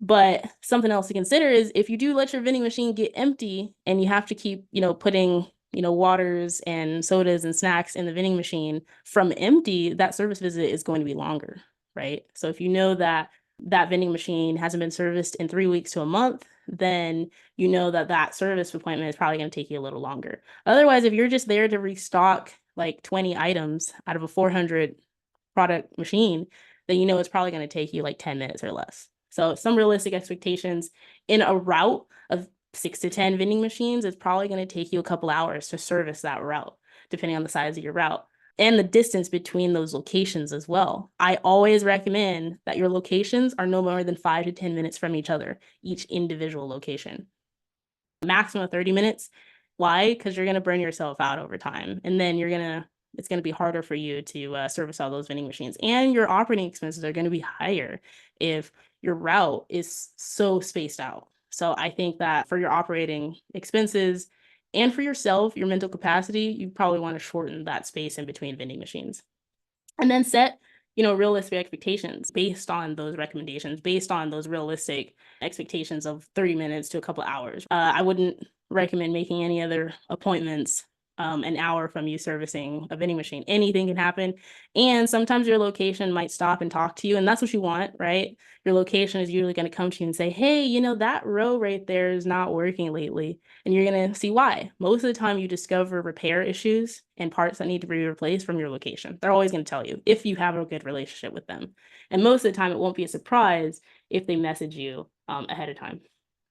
Speaker 1: But something else to consider is, if you do let your vending machine get empty and you have to keep, putting, waters and sodas and snacks in the vending machine from empty, that service visit is going to be longer, right? So if you know that that vending machine hasn't been serviced in 3 weeks to a month, then that service appointment is probably going to take you a little longer. Otherwise, if you're just there to restock like 20 items out of a 400 product machine, then it's probably going to take you like 10 minutes or less. So some realistic expectations in a route of 6 to 10 vending machines is probably going to take you a couple hours to service that route, depending on the size of your route. and the distance between those locations as well. I always recommend that your locations are no more than 5 to 10 minutes from each other, each individual location. Maximum of 30 minutes. Why? Because you're going to burn yourself out over time. And then it's going to be harder for you to service all those vending machines. And your operating expenses are going to be higher if your route is so spaced out. So I think that for your operating expenses and for yourself, your mental capacity, you probably want to shorten that space in between vending machines. And then set, realistic expectations based on those recommendations, based on those realistic expectations of 30 minutes to a couple hours. I wouldn't recommend making any other appointments an hour from you servicing a vending machine. Anything can happen. And sometimes your location might stop and talk to you, and that's what you want, right? Your location is usually going to come to you and say, hey, that row right there is not working lately. And you're going to see why. Most of the time you discover repair issues and parts that need to be replaced from your location. They're always going to tell you if you have a good relationship with them. And most of the time it won't be a surprise if they message you ahead of time.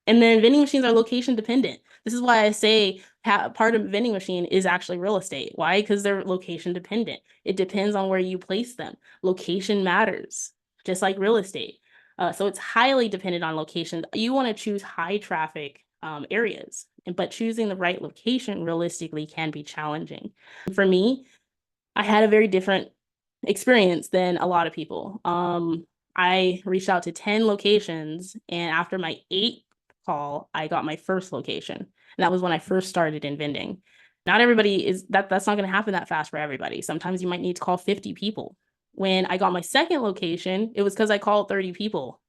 Speaker 1: And then vending machines are location dependent. This is why I say part of vending machine is actually real estate. Why? Because they're location dependent. It depends on where you place them. Location matters, just like real estate. So it's highly dependent on location. You want to choose high traffic areas, but choosing the right location realistically can be challenging. For me, I had a very different experience than a lot of people. I reached out to 10 locations, and after my 8th call, I got my first location. And that was when I first started in vending. Not everybody that's not going to happen that fast for everybody. Sometimes you might need to call 50 people. When I got my second location, it was because I called 30 people.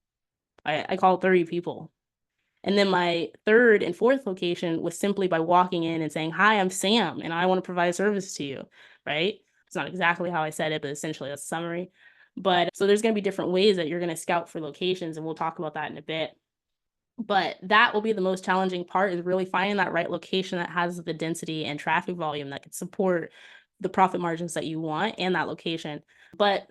Speaker 1: I called 30 people. And then my third and fourth location was simply by walking in and saying, hi, I'm Sam, and I want to provide service to you, right? It's not exactly how I said it, but essentially a summary. But so there's going to be different ways that you're going to scout for locations, and we'll talk about that in a bit. But that will be the most challenging part, is really finding that right location that has the density and traffic volume that can support the profit margins that you want and that location. But,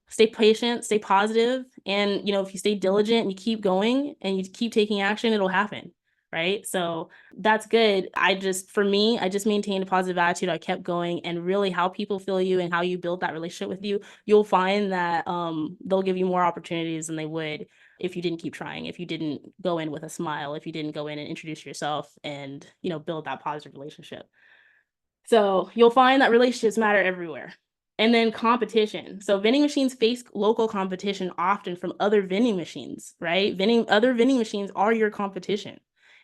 Speaker 1: stay patient, stay positive, and, if you stay diligent and you keep going and you keep taking action, it'll happen, right? So that's good. I just maintained a positive attitude. I kept going, and really how people feel you and how you build that relationship with you, you'll find that they'll give you more opportunities than they would if you didn't keep trying, if you didn't go in with a smile, if you didn't go in and introduce yourself and, build that positive relationship. So you'll find that relationships matter everywhere. And then competition. So vending machines face local competition often from other vending machines, right? Other vending machines are your competition.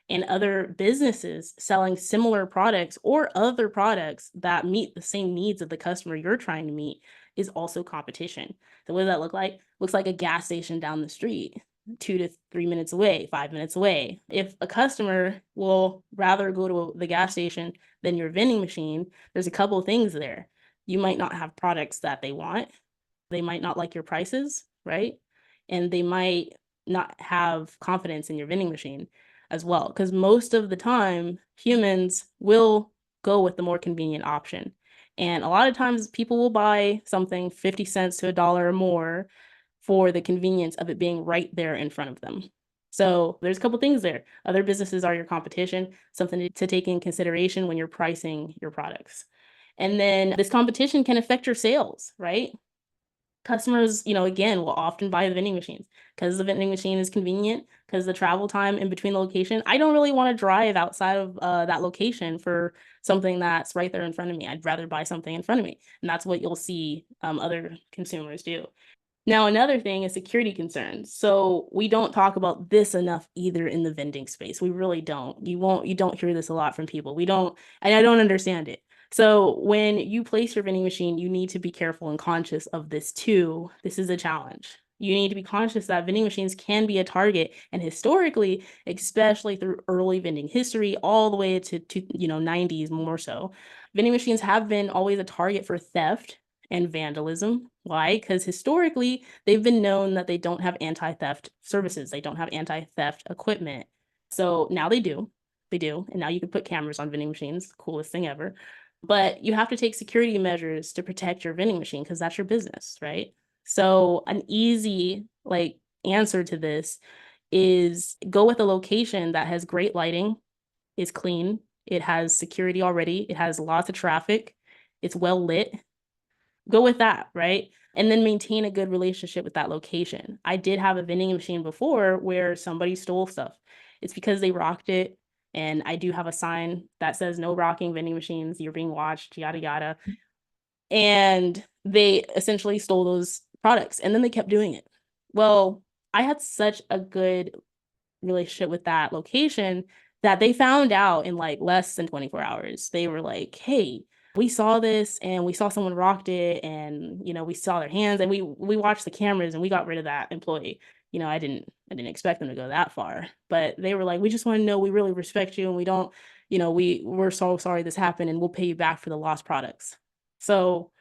Speaker 1: And other businesses selling similar products or other products that meet the same needs of the customer you're trying to meet is also competition. So what does that look like? Looks like a gas station down the street, 2 to 3 minutes away, 5 minutes away. If a customer will rather go to the gas station than your vending machine, there's a couple of things there. You might not have products that they want. They might not like your prices, right? And they might not have confidence in your vending machine as well. Because most of the time, humans will go with the more convenient option. And a lot of times people will buy something 50 cents to $1 or more for the convenience of it being right there in front of them. So there's a couple things there. Other businesses are your competition, something to take in consideration when you're pricing your products. And then this competition can affect your sales, right? Customers, again, will often buy the vending machines because the vending machine is convenient, because the travel time in between the location. I don't really want to drive outside of that location for something that's right there in front of me. I'd rather buy something in front of me. And that's what you'll see other consumers do. Now, another thing is security concerns. So we don't talk about this enough either in the vending space. We really don't. You don't hear this a lot from people. And I don't understand it. So when you place your vending machine, you need to be careful and conscious of this too. This is a challenge. You need to be conscious that vending machines can be a target, and historically, especially through early vending history, all the way to 90s more so, vending machines have been always a target for theft and vandalism. Why? Because historically, they've been known that they don't have anti-theft services. They don't have anti-theft equipment. So now they do. They do. And now you can put cameras on vending machines. Coolest thing ever. But you have to take security measures to protect your vending machine because that's your business, right? So an easy answer to this is go with a location that has great lighting, is clean, it has security already, it has lots of traffic, it's well lit, go with that, right? And then maintain a good relationship with that location. I did have a vending machine before where somebody stole stuff. It's because they rocked it. And I do have a sign that says no rocking vending machines, you're being watched, yada, yada. And they essentially stole those products and then they kept doing it. Well, I had such a good relationship with that location that they found out in like less than 24 hours. They were like, hey, we saw this and we saw someone rocked it and we saw their hands and we watched the cameras and we got rid of that employee. I didn't expect them to go that far, but they were like, we just want to know we really respect you and we don't, we're so sorry this happened and we'll pay you back for the lost products. So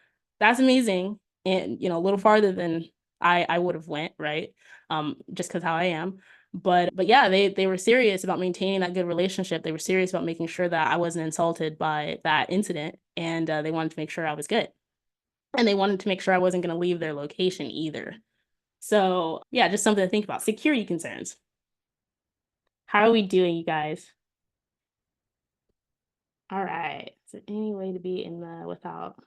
Speaker 1: that's amazing. And a little farther than I would have went, right? Just because how I am. But yeah, they were serious about maintaining that good relationship. They were serious about making sure that I wasn't insulted by that incident, and they wanted to make sure I was good. And they wanted to make sure I wasn't going to leave their location either. So yeah, just something to think about. Security concerns. How are we doing, you guys? All right. Is there any way to be in the without?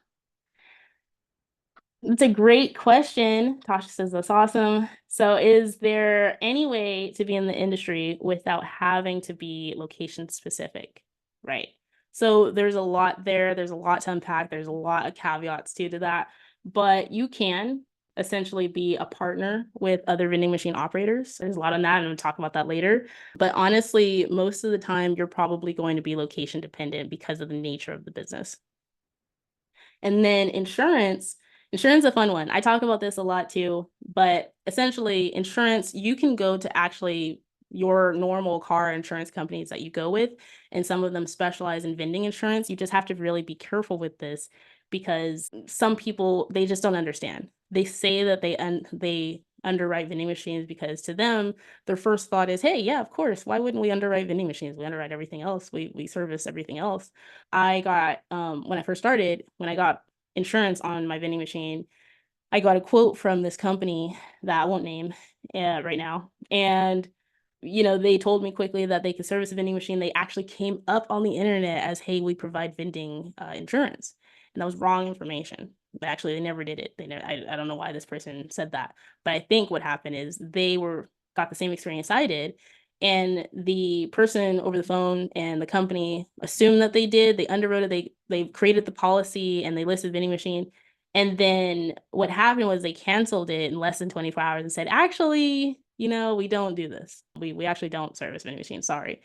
Speaker 1: It's a great question. Tasha says that's awesome. So is there any way to be in the industry without having to be location specific? Right. So there's a lot there. There's a lot to unpack. There's a lot of caveats to that. But you can essentially be a partner with other vending machine operators. There's a lot on that, and I'm going to talk about that later. But honestly, most of the time, you're probably going to be location dependent because of the nature of the business. And then insurance is a fun one. I talk about this a lot too, but essentially insurance, you can go to actually your normal car insurance companies that you go with, and some of them specialize in vending insurance. You just have to really be careful with this because some people, they just don't understand. They say that they underwrite vending machines because to them, their first thought is, hey, yeah, of course. Why wouldn't we underwrite vending machines? We underwrite everything else. We service everything else. I got, when I first started, when I got insurance on my vending machine, I got a quote from this company that I won't name right now. And, they told me quickly that they could service a vending machine. They actually came up on the internet as, hey, we provide vending insurance. And that was wrong information. But actually, they never did it. I don't know why this person said that. But I think what happened is they got the same experience I did. And the person over the phone and the company assumed that they did. They underwrote it. They created the policy and they listed vending machine. And then what happened was they canceled it in less than 24 hours and said, actually, we don't do this. We actually don't service vending machines. Sorry.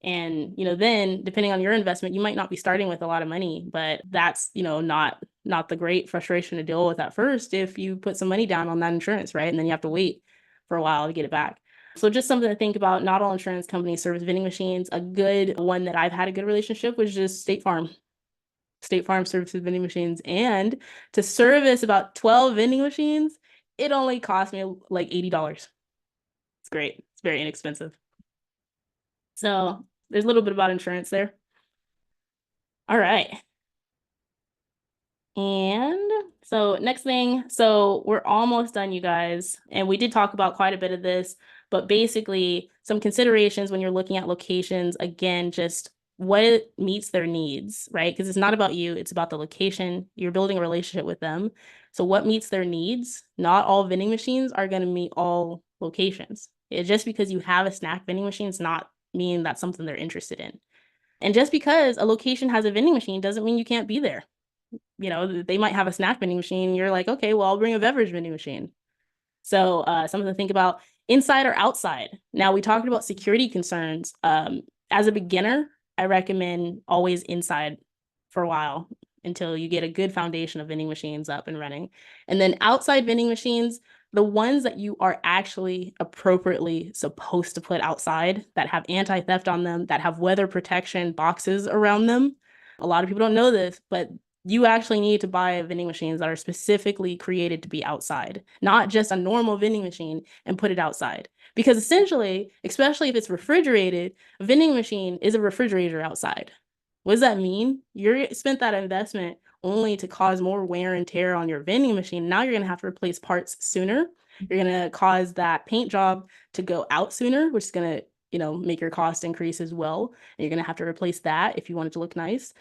Speaker 1: And, then depending on your investment, you might not be starting with a lot of money, but that's, not the great frustration to deal with at first if you put some money down on that insurance, right? And then you have to wait for a while to get it back. So just something to think about. Not all insurance companies service vending machines. A good one that I've had a good relationship was just State Farm. State Farm services vending machines. And to service about 12 vending machines, it only cost me like $80. It's great. It's very inexpensive. So there's a little bit about insurance there. All right. And so next thing, so we're almost done, you guys. And we did talk about quite a bit of this, but basically some considerations when you're looking at locations, again, just what meets their needs, right? Because it's not about you, it's about the location. You're building a relationship with them. So what meets their needs? Not all vending machines are going to meet all locations. Just because you have a snack vending machine does not mean that's something they're interested in. And just because a location has a vending machine doesn't mean you can't be there. They might have a snack vending machine. You're like, okay, well, I'll bring a beverage vending machine. So something to think about, inside or outside. Now, we talked about security concerns. As a beginner, I recommend always inside for a while until you get a good foundation of vending machines up and running. And then outside vending machines, the ones that you are actually appropriately supposed to put outside that have anti-theft on them, that have weather protection boxes around them. A lot of people don't know this, but you actually need to buy vending machines that are specifically created to be outside, not just a normal vending machine and put it outside. Because essentially, especially if it's refrigerated, a vending machine is a refrigerator outside. What does that mean? You spent that investment only to cause more wear and tear on your vending machine. Now you're going to have to replace parts sooner. You're going to cause that paint job to go out sooner, which is going to, make your cost increase as well. And you're going to have to replace that if you want it to look nice.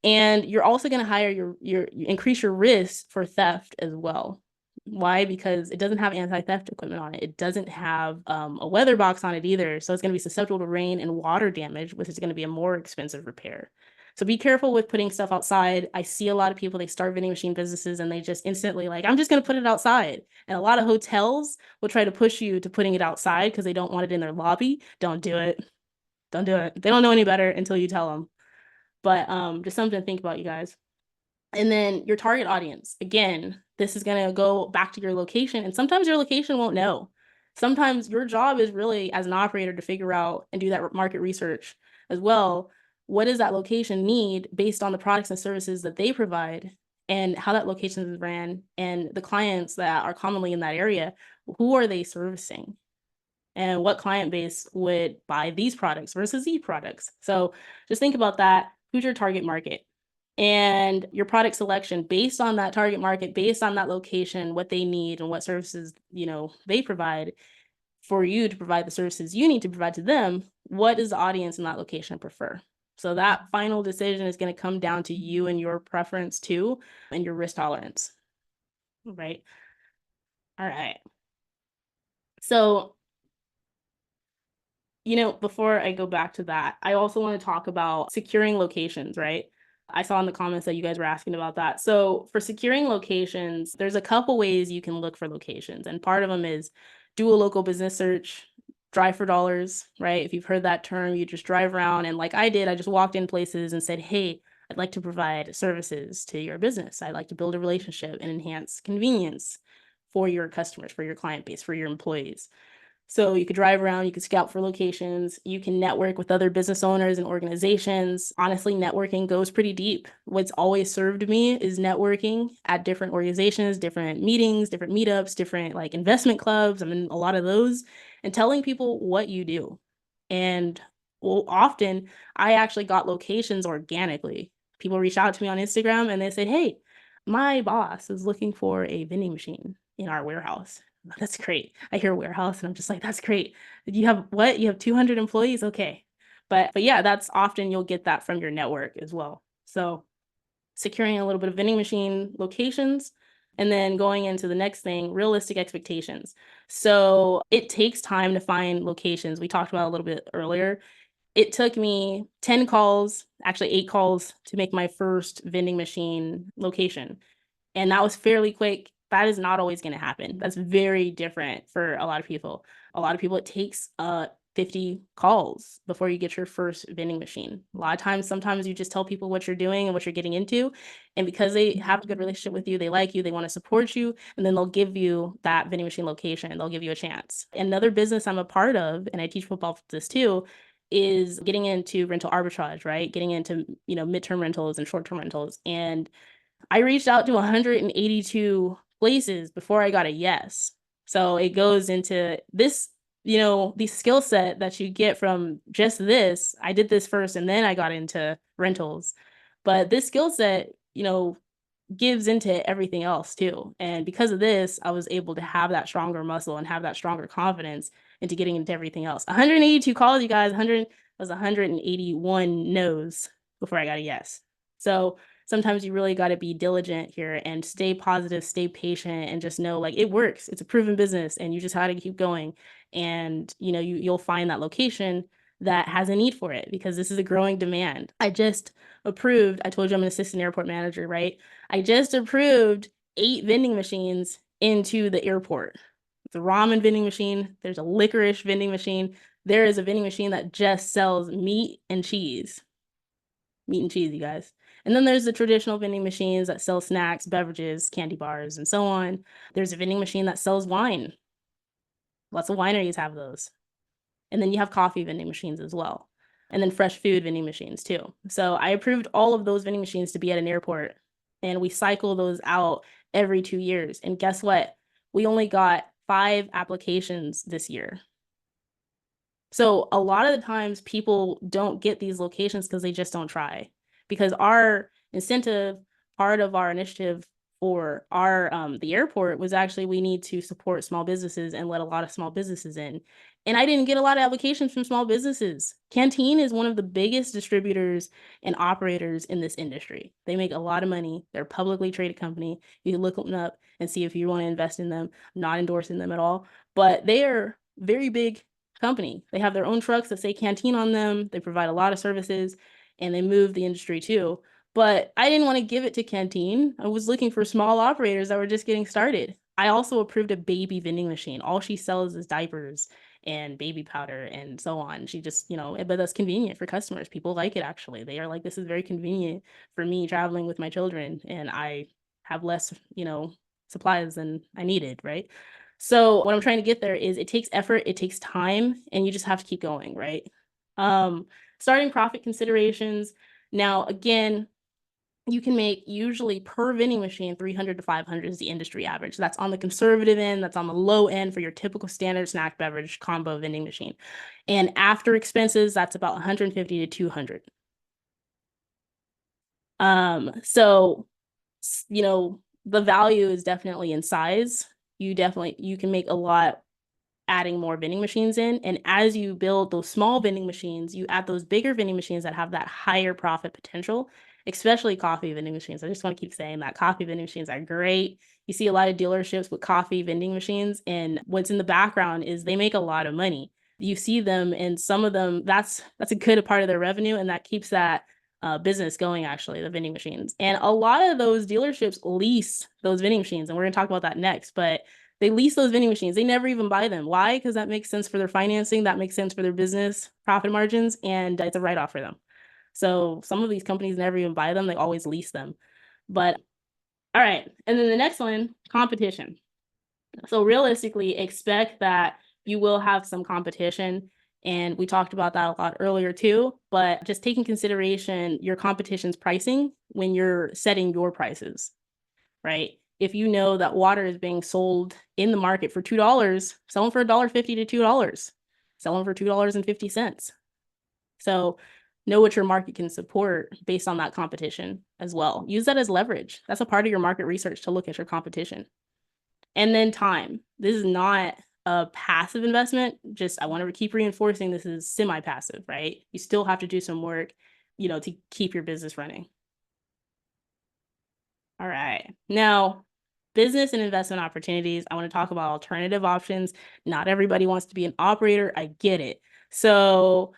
Speaker 1: And you're also going to hire you increase your risk for theft as well. Why? Because it doesn't have anti-theft equipment on it. It doesn't have a weather box on it either. So it's going to be susceptible to rain and water damage, which is going to be a more expensive repair. So be careful with putting stuff outside. I see a lot of people, they start vending machine businesses and they just instantly like, I'm just going to put it outside. And a lot of hotels will try to push you to putting it outside because they don't want it in their lobby. Don't do it. Don't do it. They don't know any better until you tell them. But just something to think about, you guys. And then your target audience. Again, this is going to go back to your location. And sometimes your location won't know. Sometimes your job is really, as an operator, to figure out and do that market research as well. What does that location need based on the products and services that they provide and how that location is ran and the clients that are commonly in that area? Who are they servicing? And what client base would buy these products versus these products? So just think about that. Who's your target market? And your product selection based on that target market, based on that location, what they need and what services, they provide for you to provide the services you need to provide to them. What does the audience in that location prefer? So that final decision is going to come down to you and your preference too, and your risk tolerance. Right. All right. So before I go back to that, I also want to talk about securing locations, right? I saw in the comments that you guys were asking about that. So for securing locations, there's a couple ways you can look for locations. And part of them is do a local business search, drive for dollars, right? If you've heard that term, you just drive around. And like I did, I just walked in places and said, hey, I'd like to provide services to your business. I'd like to build a relationship and enhance convenience for your customers, for your client base, for your employees. So you could drive around, you could scout for locations, you can network with other business owners and organizations. Honestly, networking goes pretty deep. What's always served me is networking at different organizations, different meetings, different meetups, different like investment clubs. I'm in a lot of those, and telling people what you do. And often I actually got locations organically. People reach out to me on Instagram and they say, hey, my boss is looking for a vending machine in our warehouse. That's great. I hear warehouse and I'm just like, that's great. You have what? You have 200 employees? Okay. But yeah, that's often you'll get that from your network as well. So securing a little bit of vending machine locations, and then going into the next thing, realistic expectations. So it takes time to find locations. We talked about a little bit earlier. It took me 10 calls, actually 8 calls to make my first vending machine location. And that was fairly quick. That is not always going to happen. That's very different for a lot of people. A lot of people, it takes 50 calls before you get your first vending machine. A lot of times, sometimes you just tell people what you're doing and what you're getting into. And because they have a good relationship with you, they like you, they want to support you, and then they'll give you that vending machine location. They'll give you a chance. Another business I'm a part of, and I teach football this too, is getting into rental arbitrage, right? Getting into, midterm rentals and short-term rentals. And I reached out to 182 places before I got a yes. So it goes into this, the skill set that you get from just this. I did this first and then I got into rentals. But this skill set, gives into everything else too. And because of this, I was able to have that stronger muscle and have that stronger confidence into getting into everything else. 182 calls, you guys, 181 no's before I got a yes. So sometimes you really got to be diligent here and stay positive, stay patient, and just know like it works. It's a proven business and you just have to keep going. And you'll find that location that has a need for it because this is a growing demand. I told you I'm an assistant airport manager, right? I just approved 8 vending machines into the airport. It's a ramen vending machine. There's a licorice vending machine. There is a vending machine that just sells meat and cheese. Meat and cheese, you guys. And then there's the traditional vending machines that sell snacks, beverages, candy bars, and so on. There's a vending machine that sells wine. Lots of wineries have those. And then you have coffee vending machines as well. And then fresh food vending machines too. So I approved all of those vending machines to be at an airport. And we cycle those out every 2 years. And guess what? We only got 5 applications this year. So a lot of the times people don't get these locations because they just don't try. Because our incentive, part of our initiative for our the airport was actually we need to support small businesses and let a lot of small businesses in. And I didn't get a lot of applications from small businesses. Canteen is one of the biggest distributors and operators in this industry. They make a lot of money. They're a publicly traded company. You can look them up and see if you want to invest in them. I'm not endorsing them at all, but they are very big company. They have their own trucks that say Canteen on them. They provide a lot of services and they move the industry too. But I didn't want to give it to Canteen. I was looking for small operators that were just getting started. I also approved a baby vending machine. All she sells is diapers and baby powder and so on. She just, but that's convenient for customers. People like it actually. They are like, this is very convenient for me traveling with my children, and I have less, supplies than I needed, right? So what I'm trying to get there is it takes effort, it takes time, and you just have to keep going, right? Starting profit considerations. Now, again, you can make usually per vending machine 300 to 500 is the industry average. That's on the conservative end. That's on the low end for your typical standard snack beverage combo vending machine. And after expenses, that's about 150 to 200. So, the value is definitely in size. You can make a lot adding more vending machines in. And as you build those small vending machines, you add those bigger vending machines that have that higher profit potential, especially coffee vending machines. I just want to keep saying that coffee vending machines are great. You see a lot of dealerships with coffee vending machines, and what's in the background is they make a lot of money. You see them, and some of them, that's a good part of their revenue, and that keeps that business going, actually, the vending machines. And a lot of those dealerships lease those vending machines, and we're going to talk about that next, but they lease those vending machines. They never even buy them. Why? Because that makes sense for their financing. That makes sense for their business profit margins, and it's a write-off for them. So some of these companies never even buy them. They always lease them. But all right. And then the next one, competition. So realistically, expect that you will have some competition. And we talked about that a lot earlier too, but just take in consideration your competition's pricing when you're setting your prices, right? If you know that water is being sold in the market for $2, sell them for $1.50 to $2. Sell them for $2.50. So know what your market can support based on that competition as well. Use that as leverage. That's a part of your market research to look at your competition. And then time. This is not a passive investment. Just, I want to keep reinforcing this is semi-passive, right? You still have to do some work, to keep your business running. All right. Now, business and investment opportunities. I want to talk about alternative options. Not everybody wants to be an operator. I get it. So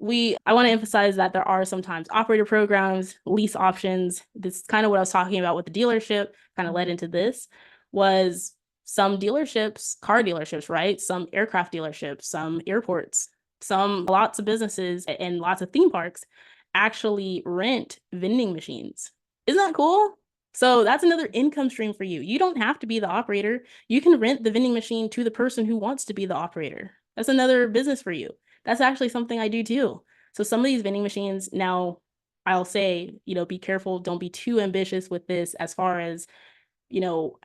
Speaker 1: I want to emphasize that there are sometimes operator programs, lease options. This is kind of what I was talking about with the dealership, kind of led into this, was some dealerships, car dealerships, right? Some aircraft dealerships, some airports, lots of businesses and lots of theme parks actually rent vending machines. Isn't that cool? So that's another income stream for you. You don't have to be the operator. You can rent the vending machine to the person who wants to be the operator. That's another business for you. That's actually something I do too. So some of these vending machines, now I'll say, be careful. Don't be too ambitious with this as far as,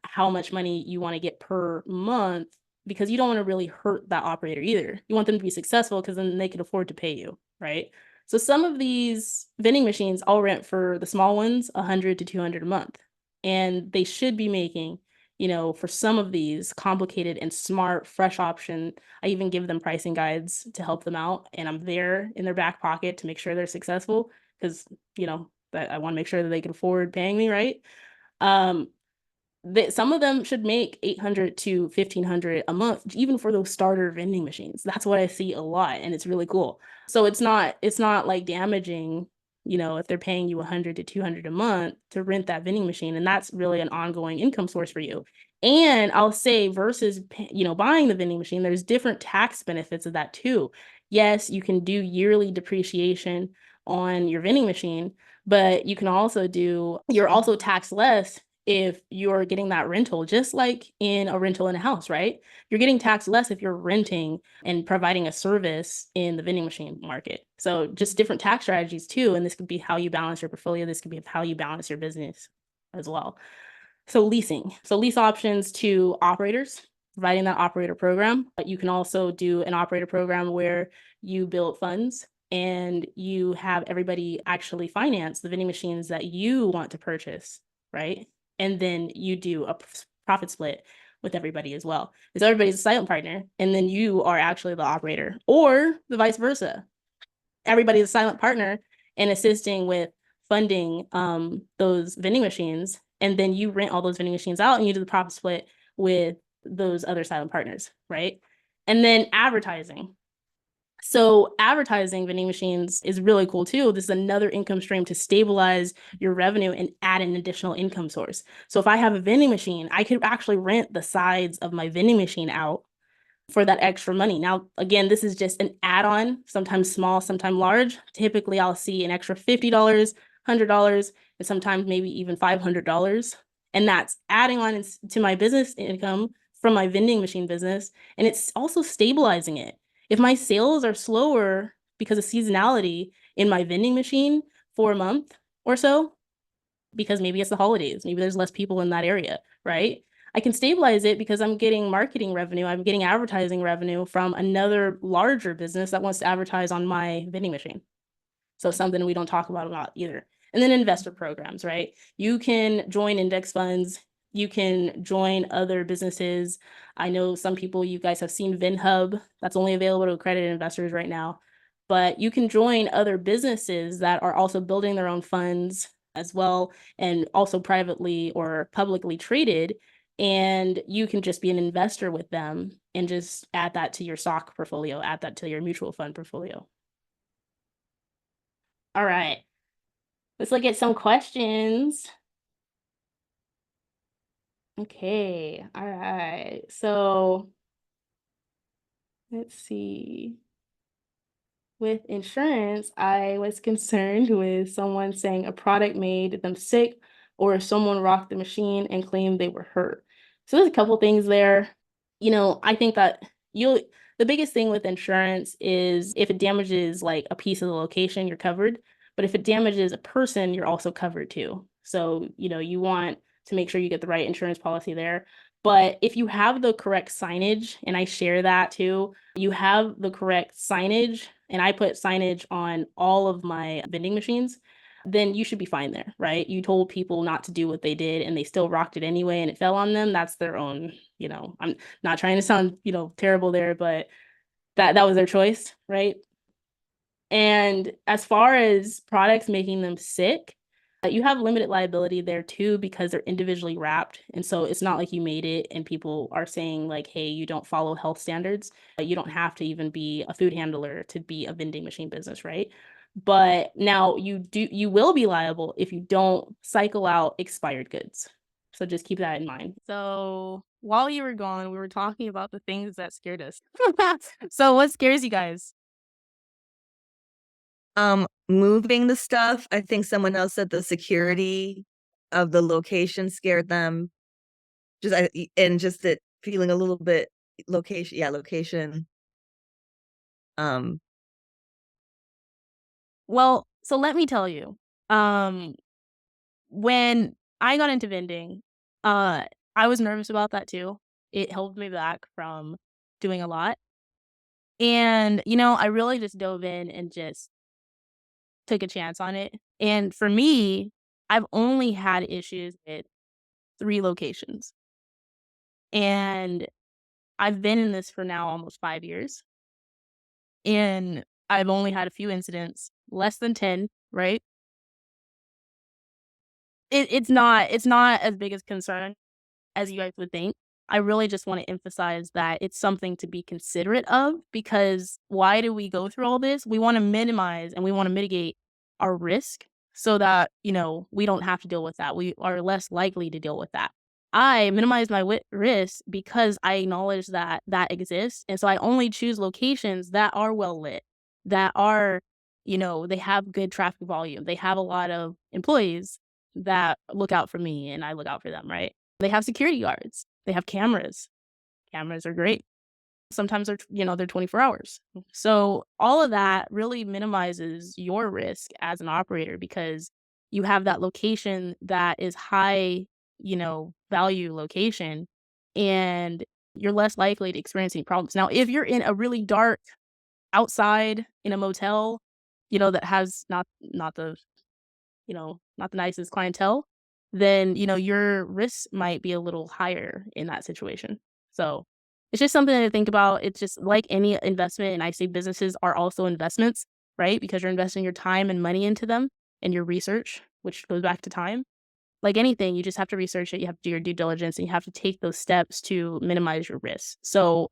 Speaker 1: how much money you want to get per month, because you don't want to really hurt that operator either. You want them to be successful because then they can afford to pay you, right? So some of these vending machines I'll rent for the small ones, 100 to 200 a month. And they should be making, for some of these complicated and smart, fresh option. I even give them pricing guides to help them out. And I'm there in their back pocket to make sure they're successful because, I want to make sure that they can afford paying me, right? Some of them should make 800 to 1,500 a month, even for those starter vending machines. That's what I see a lot, and it's really cool. So it's not like damaging, if they're paying you 100 to 200 a month to rent that vending machine, and that's really an ongoing income source for you. And I'll say versus, buying the vending machine, there's different tax benefits of that too. Yes, you can do yearly depreciation on your vending machine, but you're also taxed less if you're getting that rental, just like in a rental in a house, right? You're getting taxed less if you're renting and providing a service in the vending machine market. So just different tax strategies too. And this could be how you balance your portfolio. This could be how you balance your business as well. So leasing. So lease options to operators, providing that operator program. But you can also do an operator program where you build funds and you have everybody actually finance the vending machines that you want to purchase, right? and then you do a profit split with everybody as well. Because everybody's a silent partner, and then you are actually the operator, or the vice versa. Everybody's a silent partner and assisting with funding those vending machines, and then you rent all those vending machines out and you do the profit split with those other silent partners, right? And then advertising. So advertising vending machines is really cool too. This is another income stream to stabilize your revenue and add an additional income source. So if I have a vending machine, I could actually rent the sides of my vending machine out for that extra money. Now, again, this is just an add-on, sometimes small, sometimes large. Typically, I'll see an extra $50, $100, and sometimes maybe even $500. And that's adding on to my business income from my vending machine business. And it's also stabilizing it. If my sales are slower because of seasonality in my vending machine for a month or so, because maybe it's the holidays, maybe there's less people in that area, right? I can stabilize it because I'm getting marketing revenue, I'm getting advertising revenue from another larger business that wants to advertise on my vending machine. So something we don't talk about a lot either. And then investor programs, right? You can join index funds, you can join other businesses. I know some people, you guys have seen VinHub, that's only available to accredited investors right now. But you can join other businesses that are also building their own funds as well, and also privately or publicly traded. And you can just be an investor with them and just add that to your stock portfolio, add that to your mutual fund portfolio. All right, let's look at some questions. Okay, all right. So let's see. With insurance, I was concerned with someone saying a product made them sick, or someone rocked the machine and claimed they were hurt. So there's a couple things there. I think that the biggest thing with insurance is if it damages like a piece of the location, you're covered. But if it damages a person, you're also covered too. So, you want to make sure you get the right insurance policy there. But if you have the correct signage, and I share that too, you have the correct signage, and I put signage on all of my vending machines, then you should be fine there, right? You told people not to do what they did and they still rocked it anyway and it fell on them. That's their own, I'm not trying to sound, terrible there, but that was their choice, right? And as far as products making them sick, you have limited liability there too because they're individually wrapped. And so it's not like you made it and people are saying like, hey, you don't follow health standards. You don't have to even be a food handler to be a vending machine business, right? But now you will be liable if you don't cycle out expired goods. So just keep that in mind. So while you were gone, we were talking about the things that scared us. So what scares you guys?
Speaker 4: Moving the stuff. I think someone else said the security of the location scared them. Just it feeling a little bit location.
Speaker 1: Well, so let me tell you, when I got into vending, I was nervous about that too. It held me back from doing a lot. And, I really just dove in and just took a chance on it. And for me, I've only had issues with 3 locations. And I've been in this for now almost 5 years. And I've only had a few incidents, less than 10, right? It's not as big a concern as you guys would think. I really just want to emphasize that it's something to be considerate of, because why do we go through all this? We want to minimize and we want to mitigate our risk so that, we don't have to deal with that. We are less likely to deal with that. I minimize my risk because I acknowledge that that exists. And so I only choose locations that are well lit, that are, they have good traffic volume. They have a lot of employees that look out for me and I look out for them, right? They have security guards. They have cameras. Cameras are great. Sometimes they're 24 hours. So all of that really minimizes your risk as an operator because you have that location that is high, value location, and you're less likely to experience any problems. Now, if you're in a really dark outside in a motel, that has not the nicest clientele, then, your risk might be a little higher in that situation. So it's just something to think about. It's just like any investment. And I say businesses are also investments, right? Because you're investing your time and money into them and your research, which goes back to time. Like anything, you just have to research it. You have to do your due diligence and you have to take those steps to minimize your risk. So,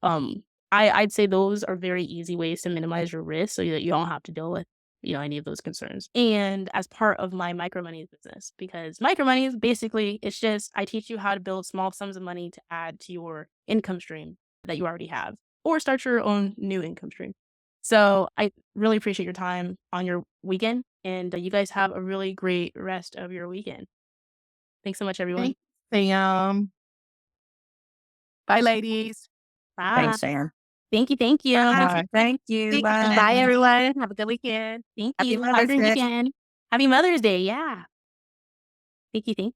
Speaker 1: I'd say those are very easy ways to minimize your risk so that you don't have to deal with, any of those concerns. And as part of my Micro Monies business, because Micro Monies, basically, it's just, I teach you how to build small sums of money to add to your income stream that you already have, or start your own new income stream. So I really appreciate your time on your weekend, and you guys have a really great rest of your weekend. Thanks so much, everyone.
Speaker 5: Thanks, Sam. Bye, ladies.
Speaker 1: Bye.
Speaker 2: Thanks, Sam.
Speaker 1: Thank you.
Speaker 5: Thank you. Bye.
Speaker 1: Bye, everyone. Have a good weekend. Thank
Speaker 5: Happy
Speaker 1: you. Have a
Speaker 5: Mother's
Speaker 1: great
Speaker 5: Day.
Speaker 1: weekend. Happy Mother's Day. Yeah. Thank you.